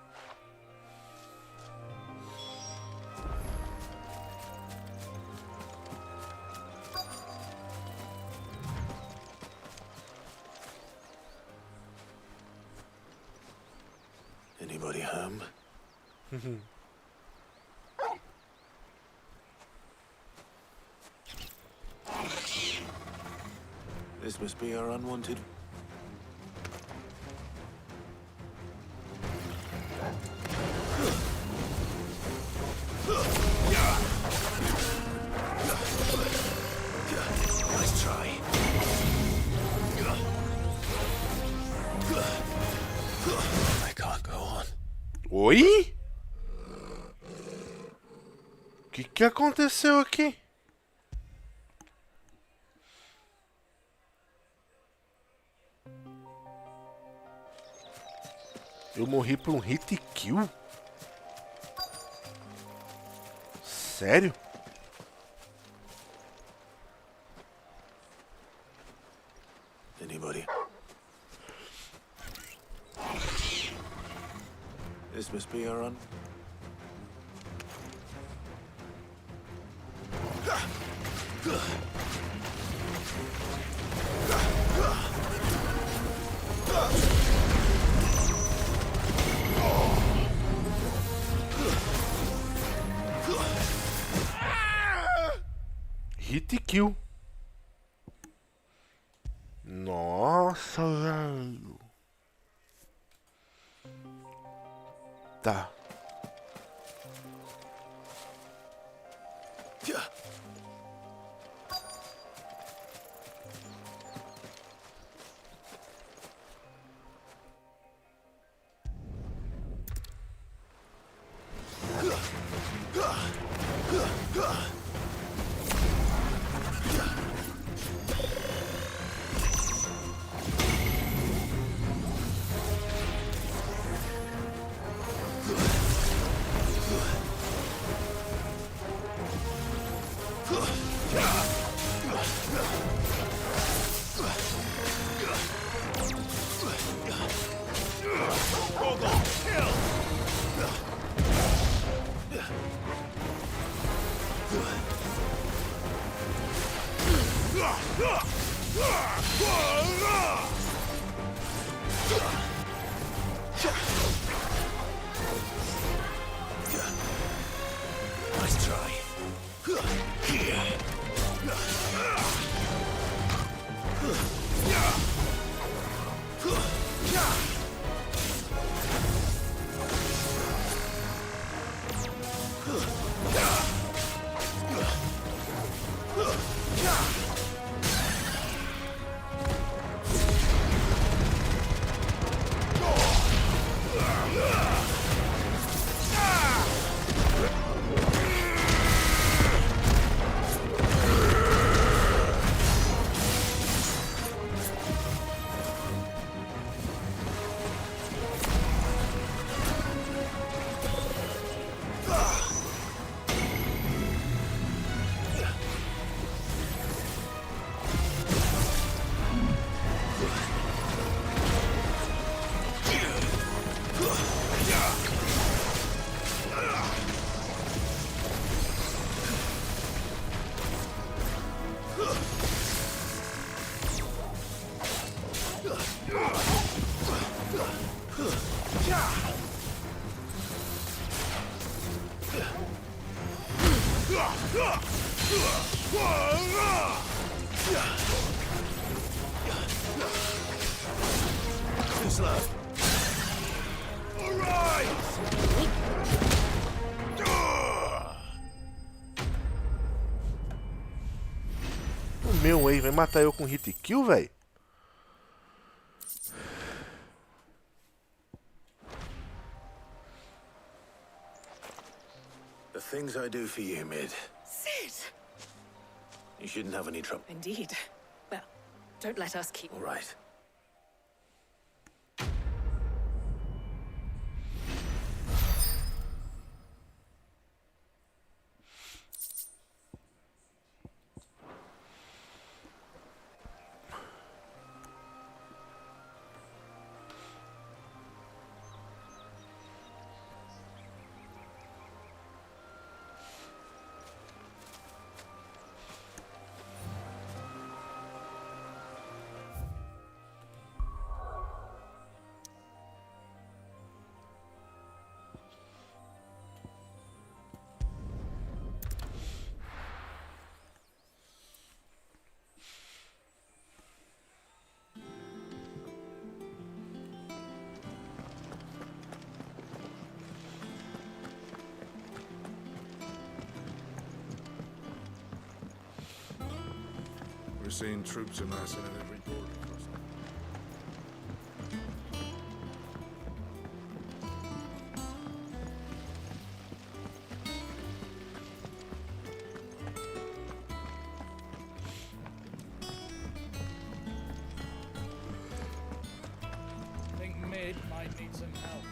Anybody home? This must be our unwanted. Nice try. Oi? O que aconteceu aqui? Eu morri por um hit kill? Sério? Anybody? This must be our run. Hit kill. Nossa, velho. Tá. Nice try. Too slow. All right. O meu aí vai matar eu com hit kill, velho? The things I do for you, Mid. Sid! You shouldn't have any trouble. Indeed. Well, don't let us keep... All right. We're seeing troops amassing at every border crossing. need some help.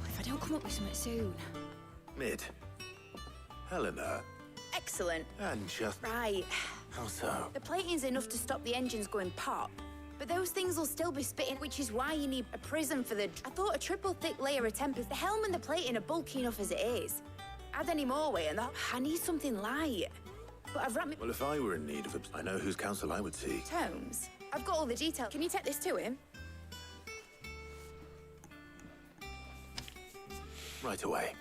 If I don't come up with something soon. Mid. Helena. Excellent. And just... Right. How so? The plating's enough to stop the engines going pop. But those things will still be spitting, which is why you need a prism for the... I thought a triple thick layer of tempers. The helm and the plating are bulky enough as it is. Add any more weight and I need something light. But I've wrapped me... Well, if I were in need of I know whose counsel I would seek. Tomes. I've got all the detail. Can you take this to him? Right away.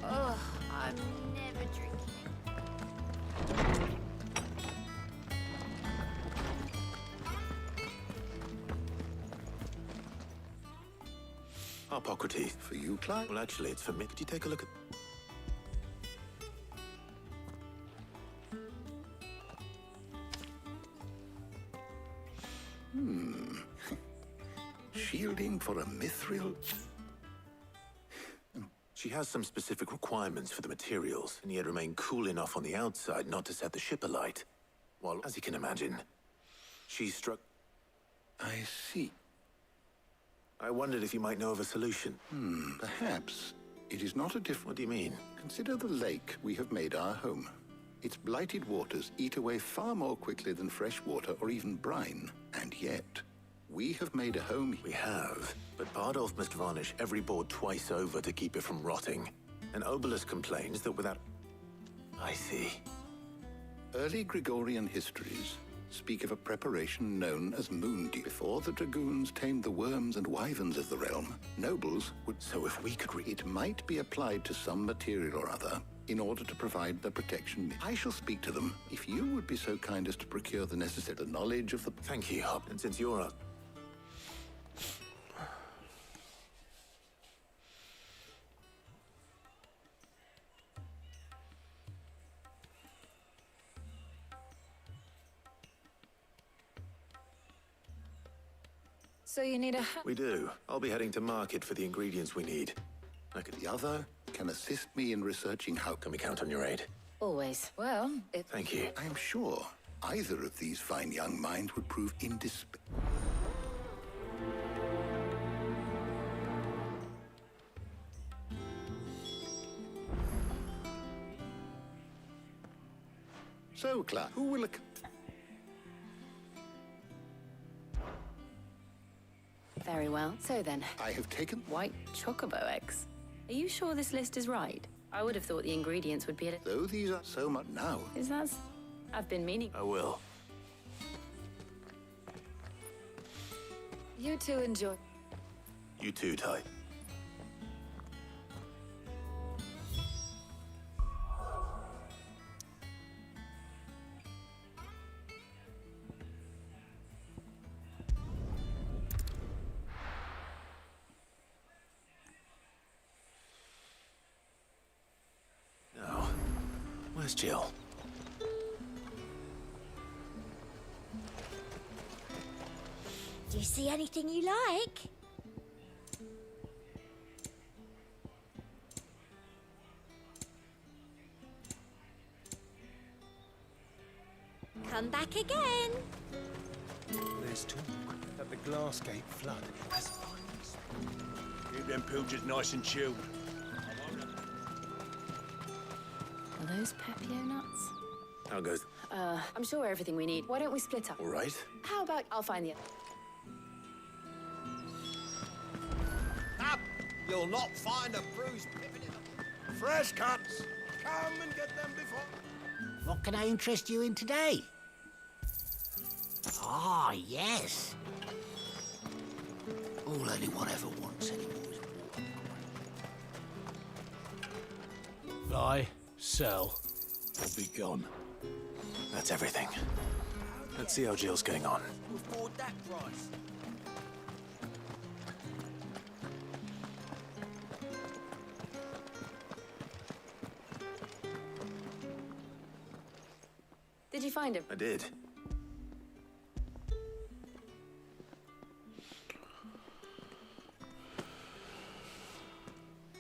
Oh, I'm never drinking. Hippocrates. For you, Clive? Well, actually, it's for me. Could you take a look at... Shielding for a mithril? She has some specific requirements for the materials, and yet remain cool enough on the outside not to set the ship alight. While, as you can imagine, she struck... I see. I wondered if you might know of a solution. Perhaps. It is not a different... What do you mean? Consider the lake we have made our home. Its blighted waters eat away far more quickly than fresh water or even brine. And yet, we have made a home... We have, but Bardolph must varnish every board twice over to keep it from rotting. And Obelus complains that without... I see. Early Gregorian histories speak of a preparation known as moon dew. Before the dragoons tamed the worms and wyverns of the realm, nobles would... So if we could It might be applied to some material or other in order to provide the protection. I shall speak to them if you would be so kind as to procure the necessary knowledge of the... Thank you, Hop. And since you're a... So you need a We do. I'll be heading to market for the ingredients we need. The other can assist me in researching how... Can we count on your aid? Always. Well, if... Thank you. I am sure either of these fine young minds would prove indispensable. So, Clark, who will... Very well. So then, I have taken... white chocobo eggs. Are you sure this list is right? I would have thought the ingredients would be at Though these are so much now. Is that... I've been meaning... I will. You two enjoy. You too, Ty. Now, where's Jill? Do you see anything you like? Come back again. There's talk that the glass gate flood has finally... Keep them pilgers nice and chilled. Are those Pepio nuts? How goes? I'm sure we're everything we need. Why don't we split up? All right. How about I'll find the... Up! You'll not find a bruised pippin in them. Fresh cuts! Come and get them before... What can I interest you in today? Ah, yes. All anyone ever wants anymore is water. Buy, sell, or be gone. That's everything. Let's see how Jill's getting on. Afford that price. Did you find him? I did.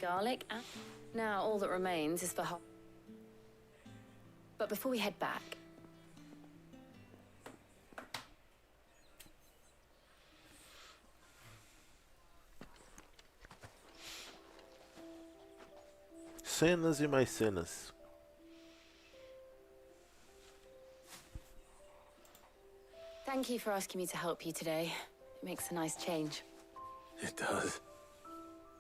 Garlic and... Now all that remains is for hot. But before we head back... Cenas e mais cenas. Thank you for asking me to help you today. It makes a nice change. It does.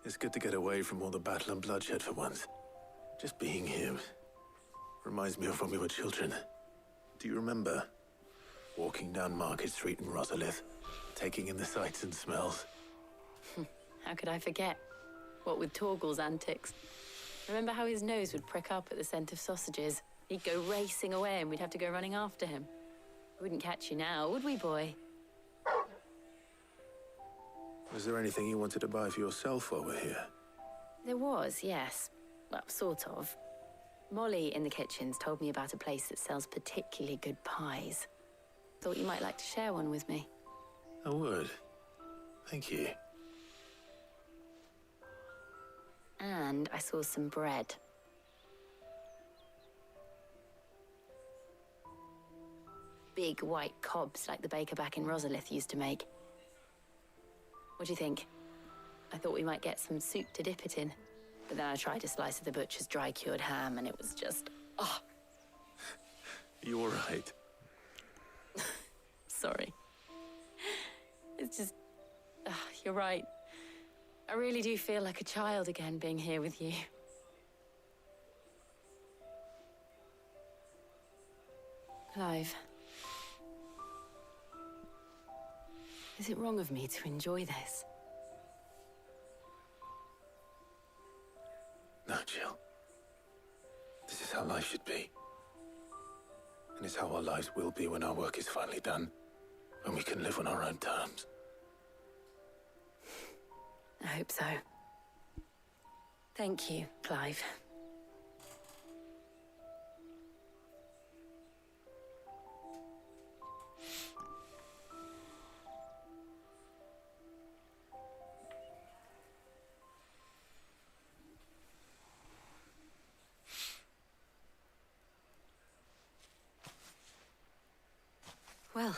It's good to get away from all the battle and bloodshed for once. Just being here reminds me of when we were children. Do you remember? Walking down Market Street in Rosalith, taking in the sights and smells. How could I forget? What with Torgal's antics. Remember how his nose would prick up at the scent of sausages? He'd go racing away and we'd have to go running after him. We wouldn't catch you now, would we, boy? Was there anything you wanted to buy for yourself while we're here? There was, yes. Well, sort of. Molly in the kitchens told me about a place that sells particularly good pies. Thought you might like to share one with me. I would. Thank you. And I saw some bread. Big white cobs like the baker back in Rosalith used to make. What do you think? I thought we might get some soup to dip it in. But then I tried a slice of the butcher's dry-cured ham and it was just... oh. You're right. Sorry. It's just... you're right. I really do feel like a child again being here with you. Clive. Is it wrong of me to enjoy this? No, Jill. This is how life should be. And it's how our lives will be when our work is finally done. When we can live on our own terms. I hope so. Thank you, Clive. Well,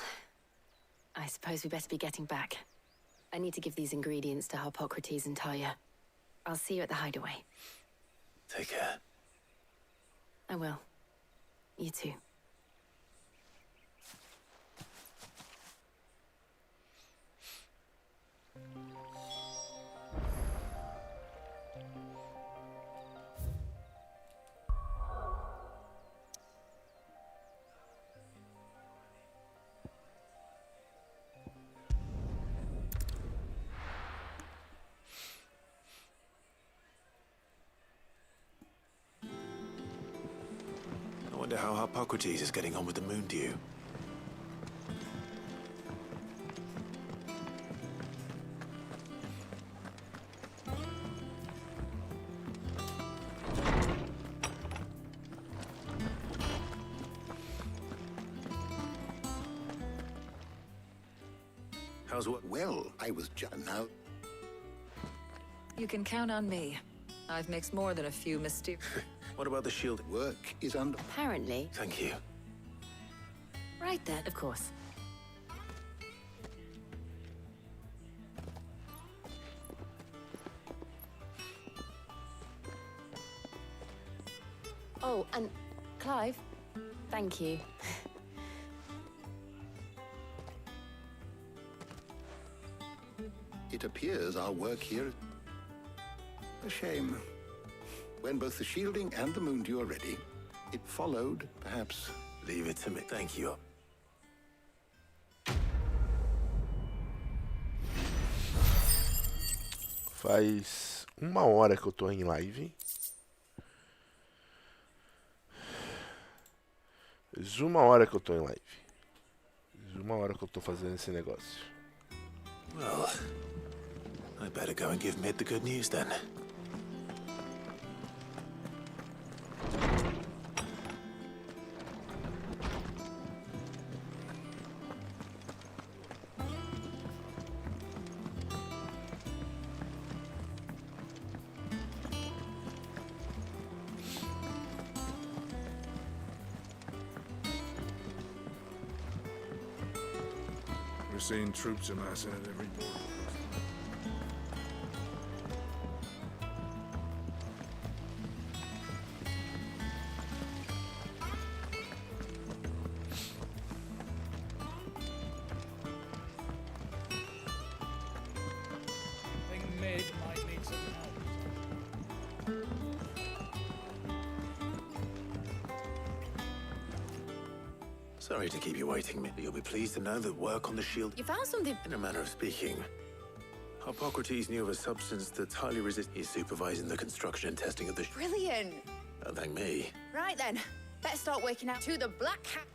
I suppose we better be getting back. I need to give these ingredients to Harpocrates and Talia. I'll see you at the hideaway. Take care. I will. You too. I wonder how Harpocrates is getting on with the moon dew. How's what? Well, I was just now. You can count on me. I've mixed more than a few mysterious... What about the shield? Work is under... Apparently. Thank you. Right then, of course. Oh, and Clive, thank you. It appears our work here... A shame. When both the shielding and the moon dew are ready, it followed, perhaps... Leave it to me. Thank you. Faz 1 hora que eu tô em live. Faz 1 hora que eu tô em live. Faz 1 hora que eu tô fazendo esse negócio. Well, I better go and give Mid the good news then. We're seeing troops amassing at every border. Sorry to keep you waiting, but you'll be pleased to know that work on the shield... You found something... In a manner of speaking, Hippocrates knew of a substance that's highly resistant. He's supervising the construction and testing of the... Brilliant! Don't thank me. Right then, better start working out to the Black Hat.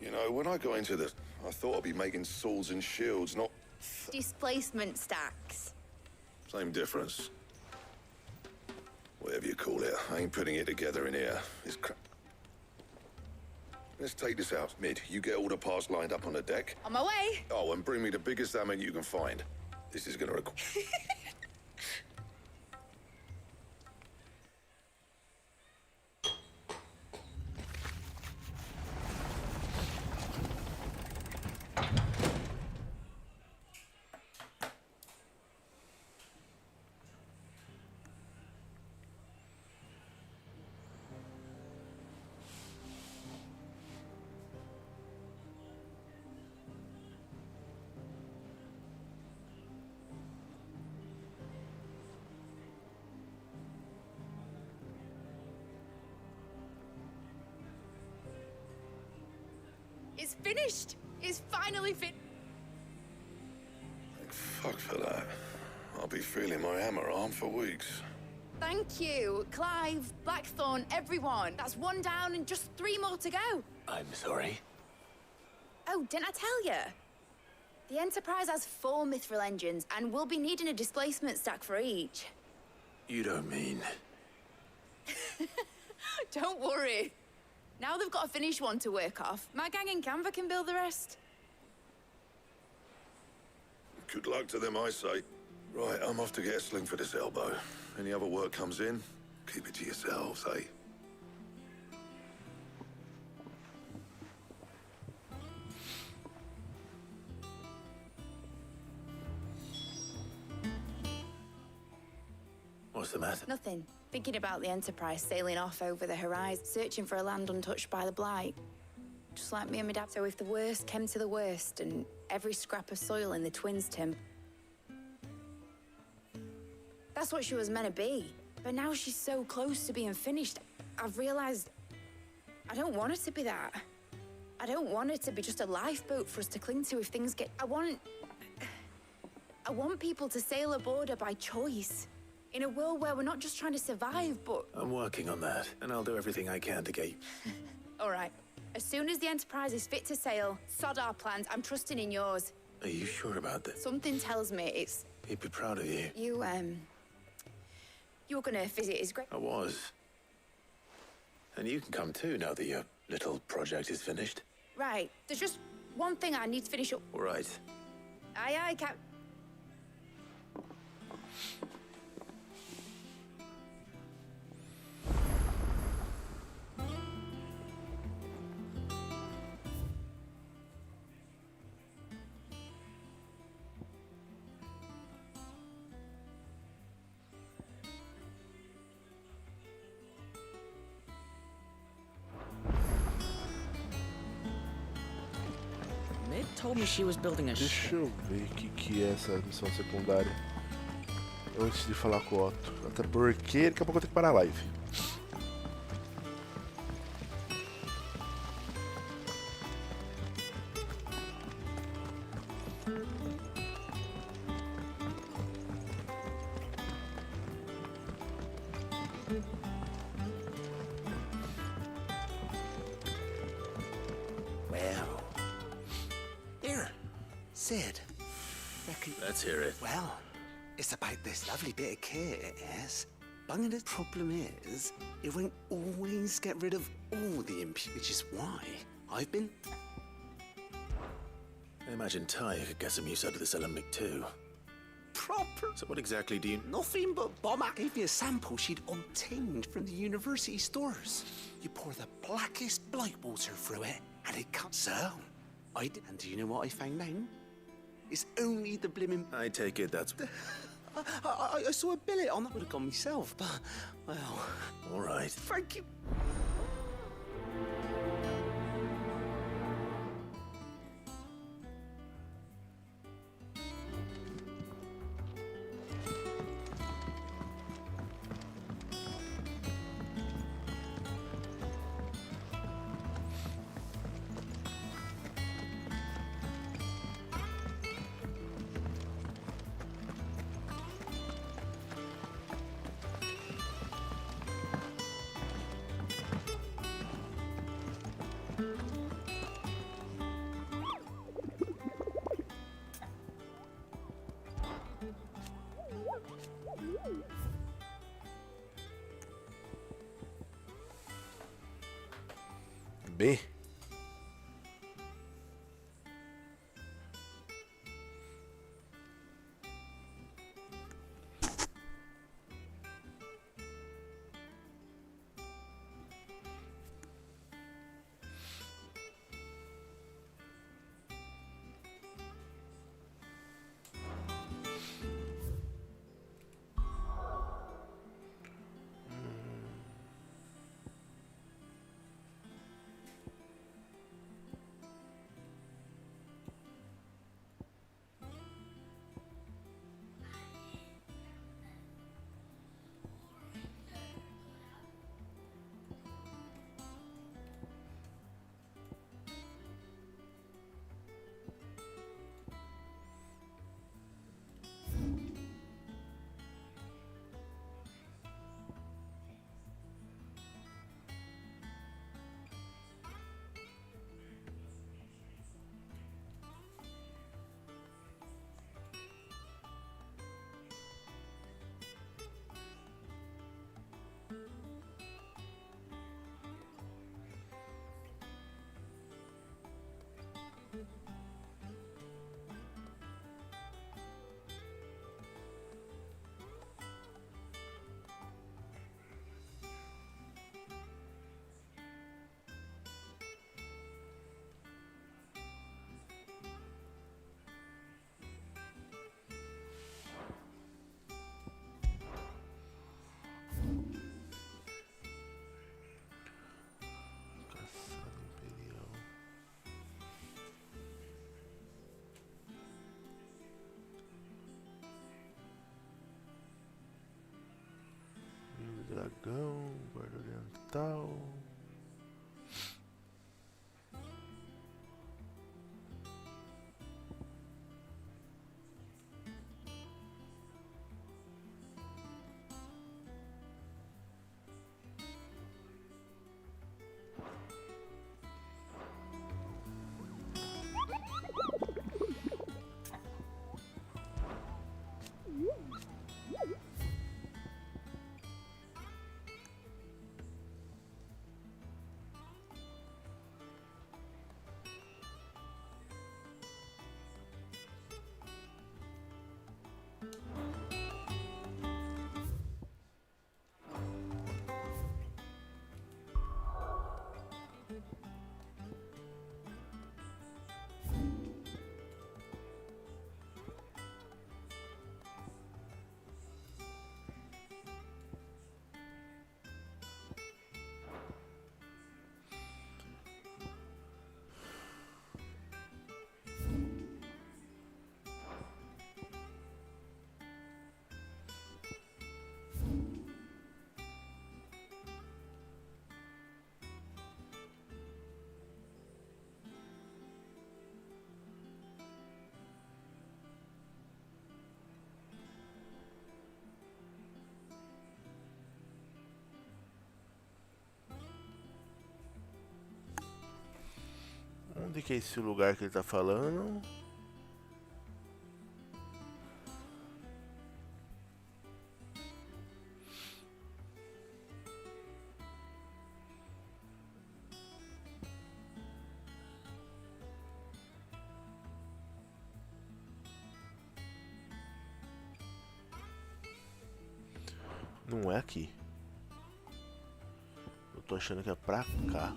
You know, when I got into this, I thought I'd be making swords and shields, not... Displacement stacks. Same difference. Whatever you call it, I ain't putting it together in here. It's crap. Let's take this out. Mid, you get all the parts lined up on the deck. On my way. Oh, and bring me the biggest hammer you can find. This is gonna require... It's finished. It's finally finished. Fuck for that. I'll be feeling my hammer arm for weeks. Thank you, Clive, Blackthorn, everyone. That's 1 down and just 3 more to go. I'm sorry. Oh, didn't I tell you? The Enterprise has 4 mithril engines, and we'll be needing a displacement stack for each. You don't mean... Don't worry. Now they've got a finished one to work off. My gang in Canva can build the rest. Good luck to them, I say. Right, I'm off to get a sling for this elbow. Any other work comes in, keep it to yourselves, eh? What's the matter? Nothing. Thinking about the Enterprise sailing off over the horizon, searching for a land untouched by the Blight. Just like me and my dad. So if the worst came to the worst and every scrap of soil in the Twins' Tim... That's what she was meant to be. But now she's so close to being finished, I've realized I don't want her to be that. I don't want her to be just a lifeboat for us to cling to if things get... I want people to sail aboard her by choice. In a world where we're not just trying to survive, but... I'm working on that, and I'll do everything I can to get... All right. As soon as the Enterprise is fit to sail, sod our plans. I'm trusting in yours. Are you sure about this? Something tells me it's... He'd be proud of you. You're gonna visit his grave. I was. And you can come too, now that your little project is finished. Right. There's just one thing I need to finish up. All right. Aye, aye, Cap. Mid told me she was building a Deixa eu ver o que é essa missão secundária antes de falar com o Otto. Até porque daqui a pouco eu tenho que parar a live. Sid. Let's hear it. Well, it's about this lovely bit of kit, it is. But the problem is, it won't always get rid of all the which is why I've been... I imagine Ty could get some use out of this alembic too. Proper. So what exactly do you... Nothing but Bomber gave me a sample she'd obtained from the university stores. You pour the blackest blight water through it, and it comes so. And do you know what I found out? It's only the blimmin'... I take it that's... I saw a billet on that. Would have gone myself, but, well... All right. Thank you. B. Dragão, guarda oriental. Onde que é esse lugar que ele tá falando? Não é aqui. Eu tô achando que é pra cá.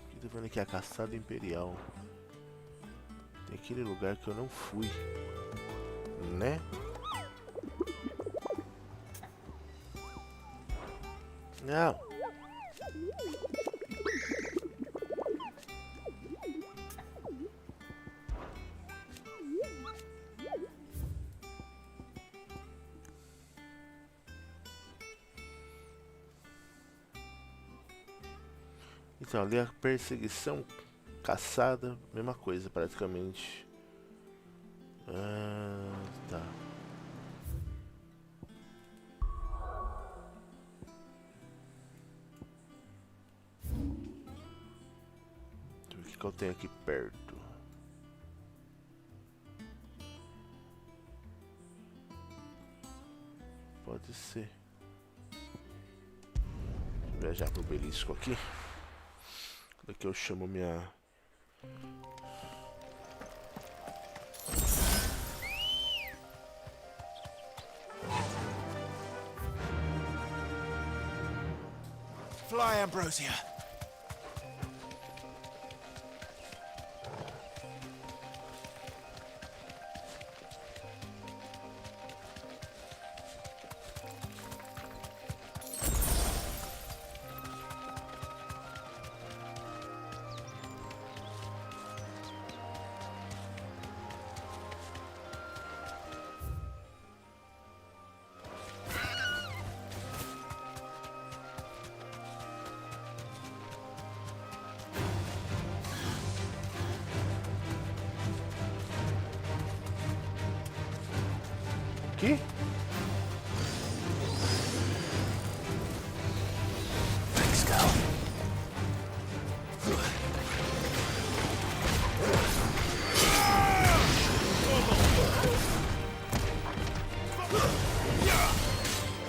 Aqui tá vendo que é a caçada imperial. Tem aquele lugar que eu não fui, né? Não. Então, ali a perseguição, caçada, mesma coisa praticamente. Tá. Deixa eu ver o que eu tenho aqui perto. Pode ser. Vou viajar pro belisco aqui. Daqui eu chamo minha... Fly, Ambrosia. Aqui? Let's go.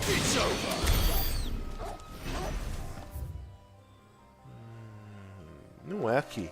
It's over. Não é aqui.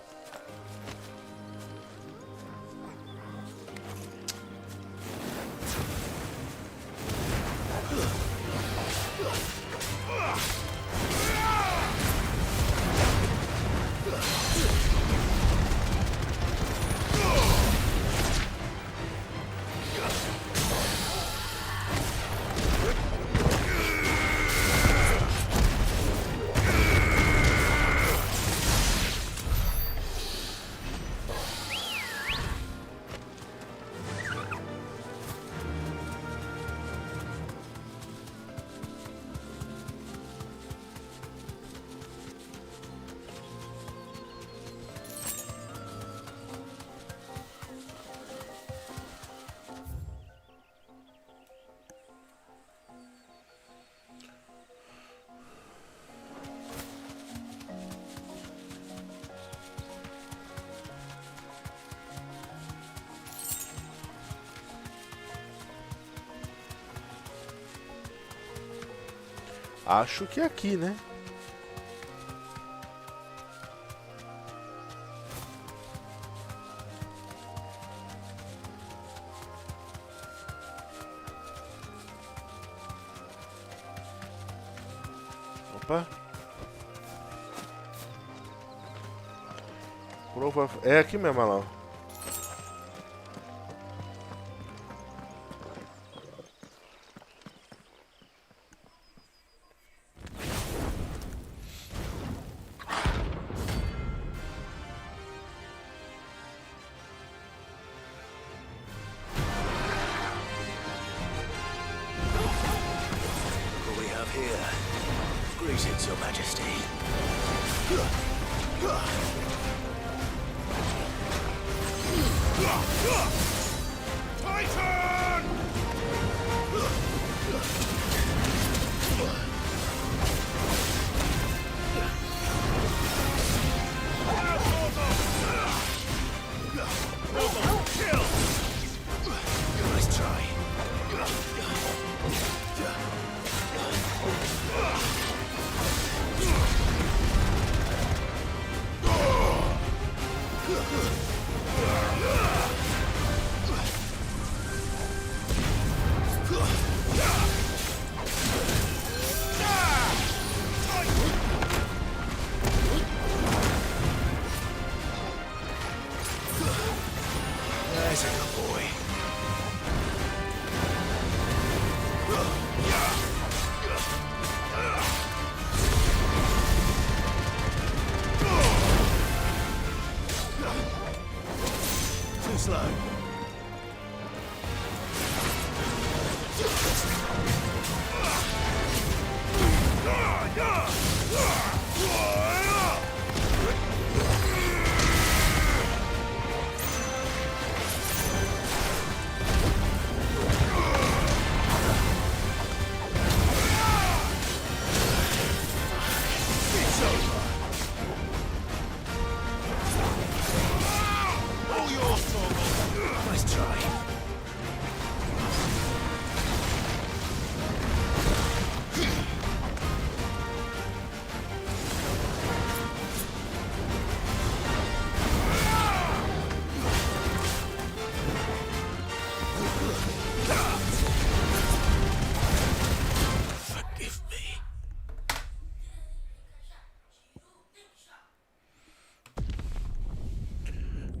Acho que é aqui, né? Opa. Prova... É aqui mesmo, olha lá. Greetings, Your Majesty. Titan! Nice try.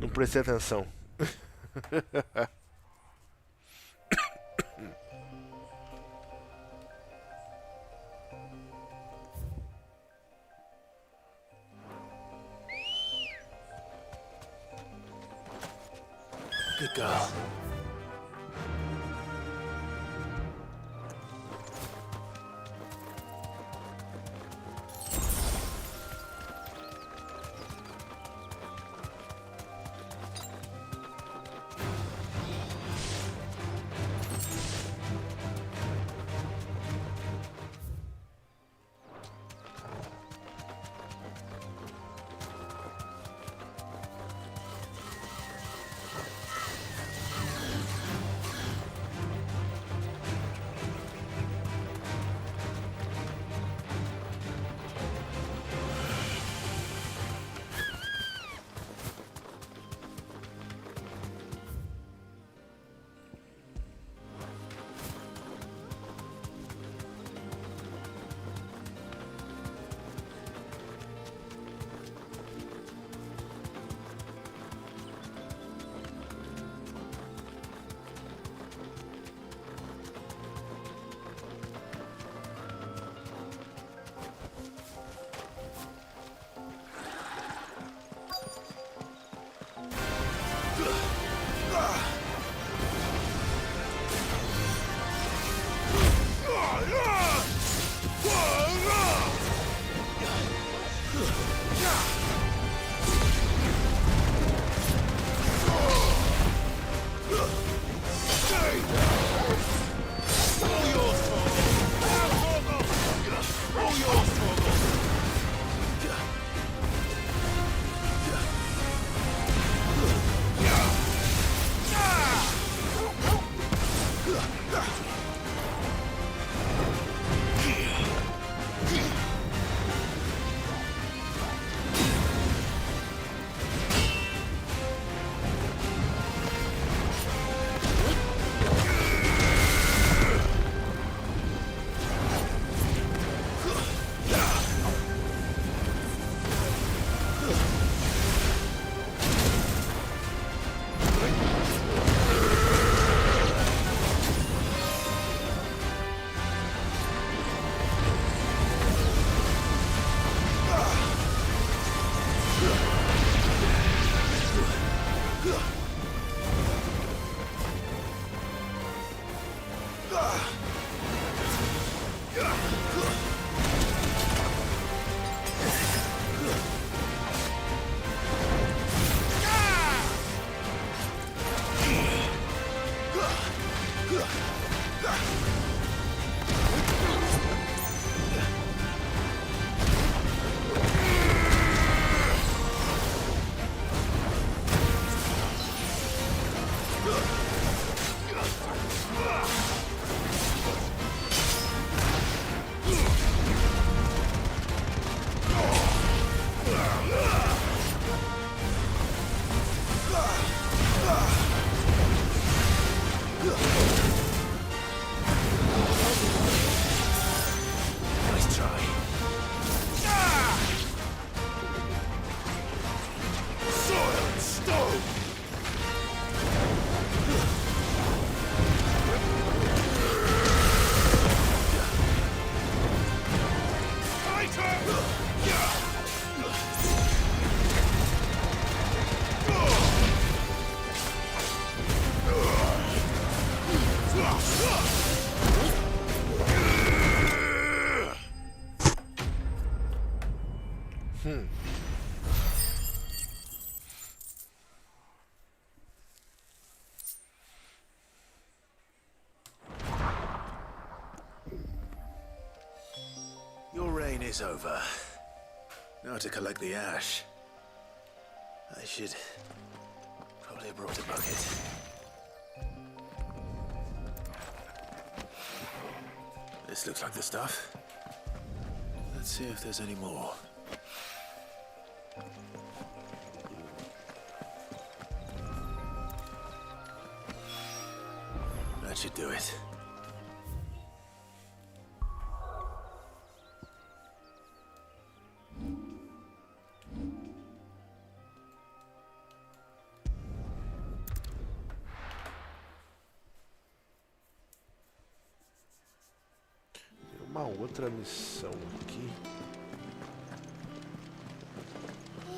Não prestei atenção. Good girl. Your reign is over. Now to collect the ash. I should probably have brought a bucket. This looks like the stuff. Let's see if there's any more. That should do it. uma outra missão aqui.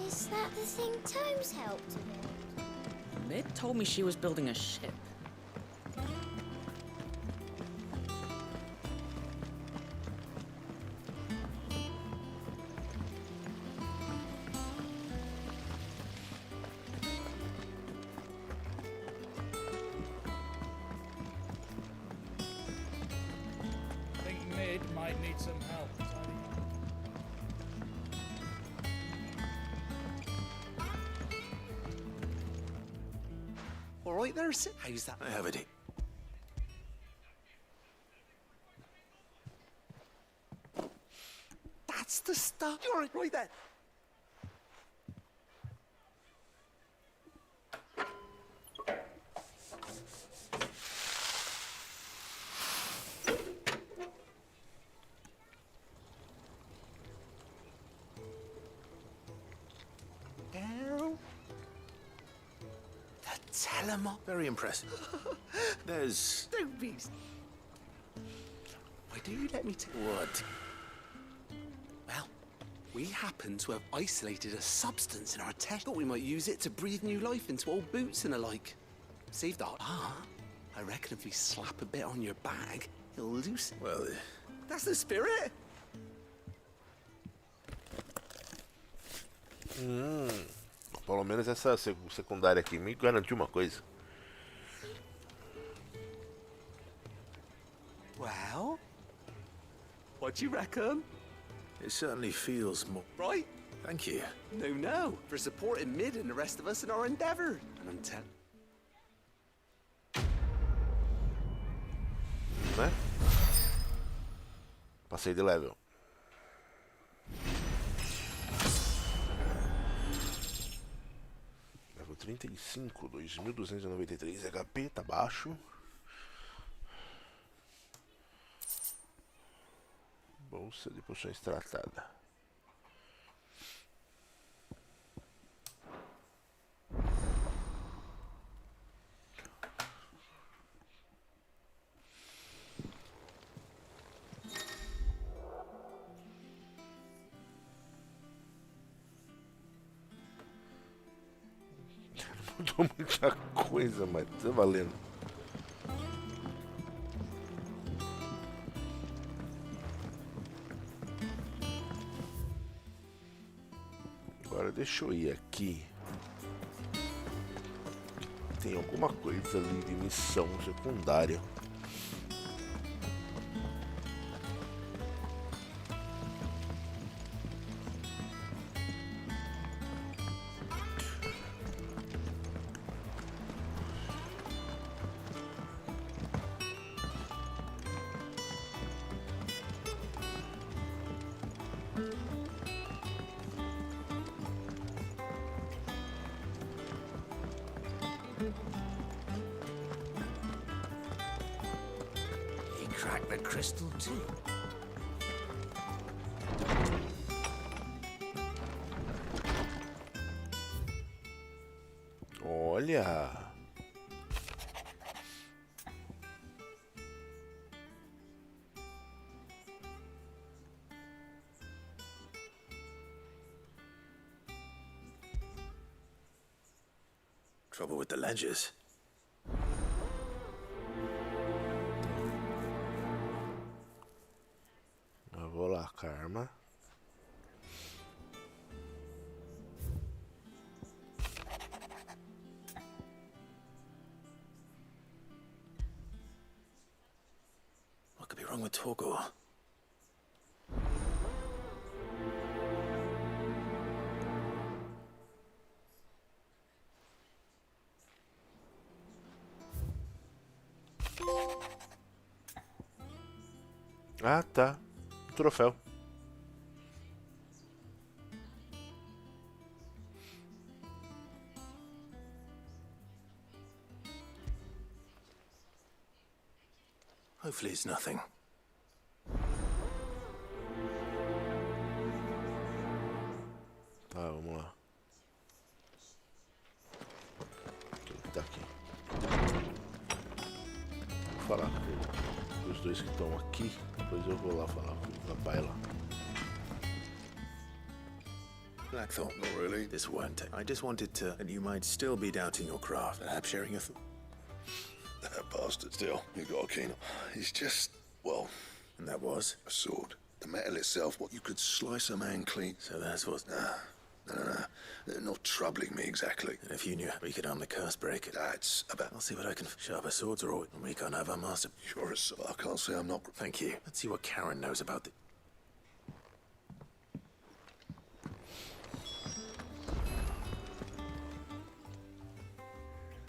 Is that the thing Tomes helped to build? Mid told me she was building a ship. I think Mid might need some help. All right there, Sid. How's that? I have it. That's the stuff. You're right there. Telemo. Very impressive. There's... Don't be... Why do you let me take... What? Well, we happen to have isolated a substance in our tech. Thought we might use it to breathe new life into old boots and the like. Saved our... I reckon if we slap a bit on your bag, it'll loosen. Well... That's the spirit. Pelo menos essa secundária aqui me garantiu uma coisa. Well, what do you reckon? It certainly feels more... Right? Thank you. No. For supporting Mid and the rest of us in our endeavor. And I'm telling... Né? Passei de level. Level 35, 2293 HP, tá baixo. Bolsa de poções tratada. Mudou muita coisa, mas tá valendo. Agora deixa eu ir aqui. Tem alguma coisa ali de missão secundária. Crack the crystal too. Olha. Trouble with the ledgers. Vou lá, Karma. What could be wrong with Torgor? Ah, tá. Troféu. Hopefully it's nothing. Tá, vamos lá. Quem que tá aqui? Vou falar com os dois vocês que estão aqui. Depois eu vou lá falar com o papai lá. Blackthorn. Not really. This won't take. I just wanted to, and you might still be doubting your craft. Perhaps sharing a That bastard still. You got a keen. He's just, well... And that was? A sword. The metal itself, what you could slice a man clean. So that's what... No. They're not troubling me exactly. And if you knew we could arm the curse breaker... That's about... I'll see what I can... Sharper swords or all. We can't have our master... You're a... I can't say I'm not... Thank you. Let's see what Karen knows about the...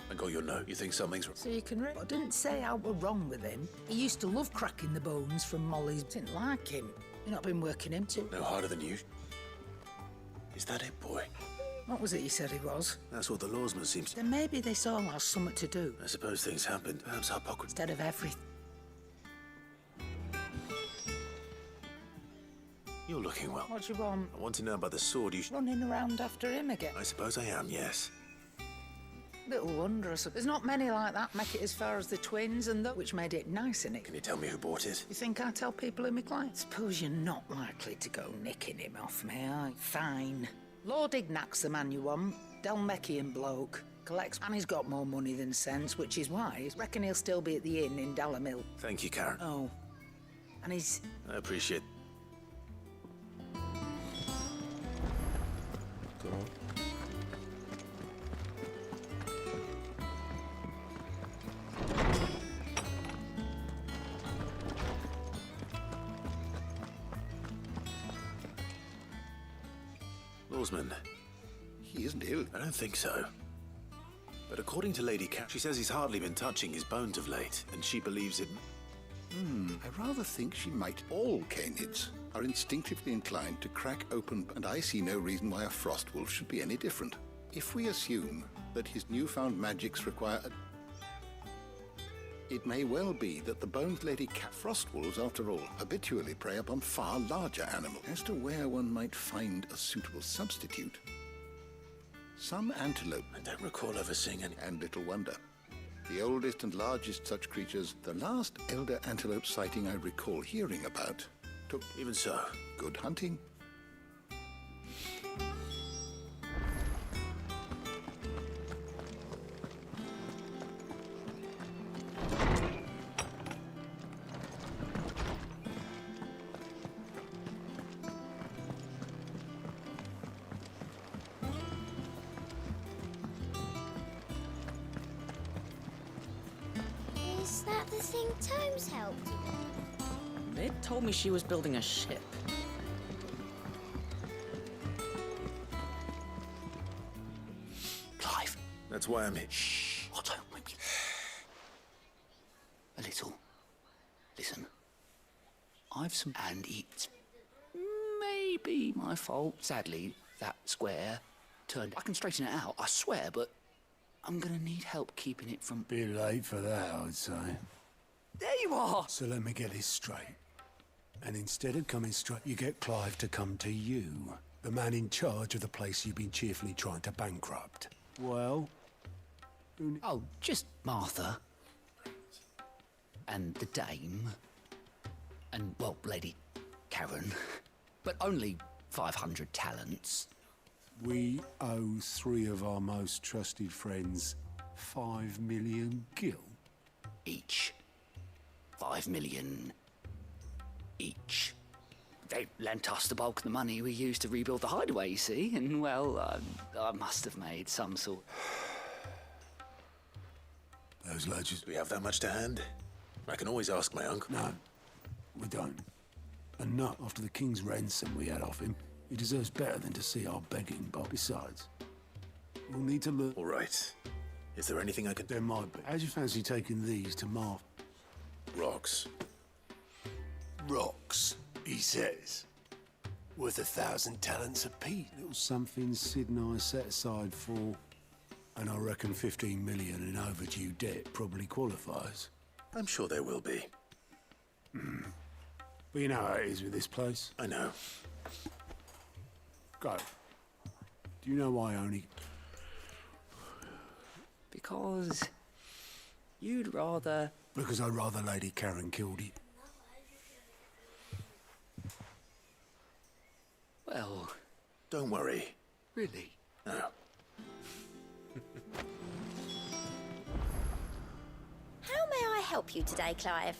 I got your note. You think something's wrong? So you can I didn't say I were wrong with him. He used to love cracking the bones from Molly's. Didn't like him. You not been working him too? No harder than you. Is that it, boy? What was it you said he was? That's what the lawsman seems to... Then maybe this all has something to do. I suppose things happened. Perhaps our pocket... Instead of everything. You're looking well. What do you want? I want to know about the sword you... Running around after him again? I suppose I am, yes. Little wonder. There's not many like that make it as far as the twins and which made it nice, innit? Can you tell me who bought it? You think I tell people who my clients? Suppose you're not likely to go nicking him off me, are you? Fine. Lord Ignac's the man you want. Dalmekian bloke. Collects, and he's got more money than sense, which is why I reckon he'll still be at the inn in Dallamil. Thank you, Karen. Oh. And he's... I appreciate... Go on. Lawsman. He isn't ill. I don't think so. But according to Lady Cat, she says he's hardly been touching his bones of late, and she believes it... I rather think she might. All canids are instinctively inclined to crack open, and I see no reason why a frost wolf should be any different. If we assume that his newfound magics require a... It may well be that the Bones Lady Cat frost wolves, after all, habitually prey upon far larger animals. As to where one might find a suitable substitute, some antelope... I don't recall ever seeing any... And little wonder. The oldest and largest such creatures, the last elder antelope sighting I recall hearing about, took... Even so. Good hunting. Is that the thing Tomes helped with? Mid told me she was building a ship. Clive. That's why I'm here. Shh. Otto, maybe... A little. Listen. I've some... And it's... maybe my fault. Sadly, that square turned... I can straighten it out, I swear, but... I'm gonna need help keeping it from... Bit late for that, I'd say. There you are! So let me get this straight. And instead of coming straight, you get Clive to come to you, the man in charge of the place you've been cheerfully trying to bankrupt. Well... Oh, just Martha. And the dame. And, well, Lady Karen. But only 500 talents. We owe 3 of our most trusted friends 5 million gil. Each. 5 million each. They lent us the bulk of the money we used to rebuild the hideaway, you see, and, well, I must have made some sort... Those ledgers... Do we have that much to hand? I can always ask my uncle. No, we don't. And not after the king's ransom we had off him. He deserves better than to see our begging, but besides, we'll need to look... All right. Is there anything I can... There might be. How'd you fancy taking these to Marv? Rocks. Rocks, he says. Worth 1,000 talents apiece. Little something Sid and I set aside for... And I reckon 15 million in overdue debt probably qualifies. I'm sure there will be. But you know how it is with this place. I know. Go. Do you know why I only... Because... you'd rather... Because I'd rather Lady Karen killed it. Don't worry. Really? No. How may I help you today, Clive?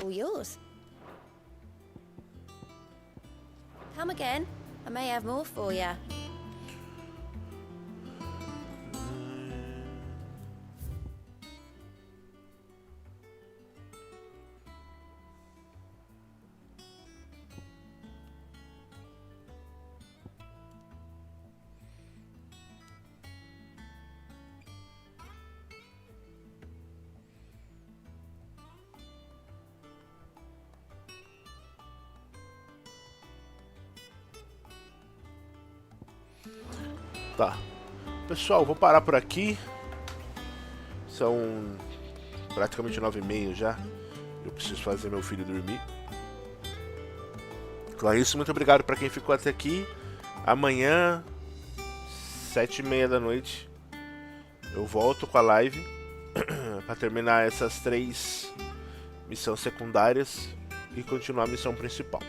All yours. Come again. I may have more for you. Tá. Pessoal, vou parar por aqui. São praticamente 9h30 já. Eu preciso fazer meu filho dormir. Então é isso, muito obrigado para quem ficou até aqui. Amanhã, 7h30 da noite, eu volto com a live para terminar essas 3 missões secundárias e continuar a missão principal.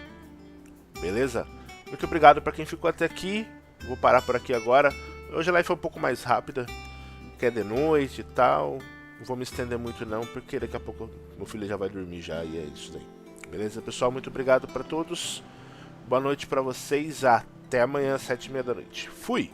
Beleza? Muito obrigado para quem ficou até aqui. Vou parar por aqui agora. Hoje a live foi um pouco mais rápida, que é de noite e tal. Não vou me estender muito não, porque daqui a pouco meu filho já vai dormir já e é isso daí. Beleza, pessoal? Muito obrigado para todos. Boa noite para vocês. Até amanhã, 7h30 da noite. Fui!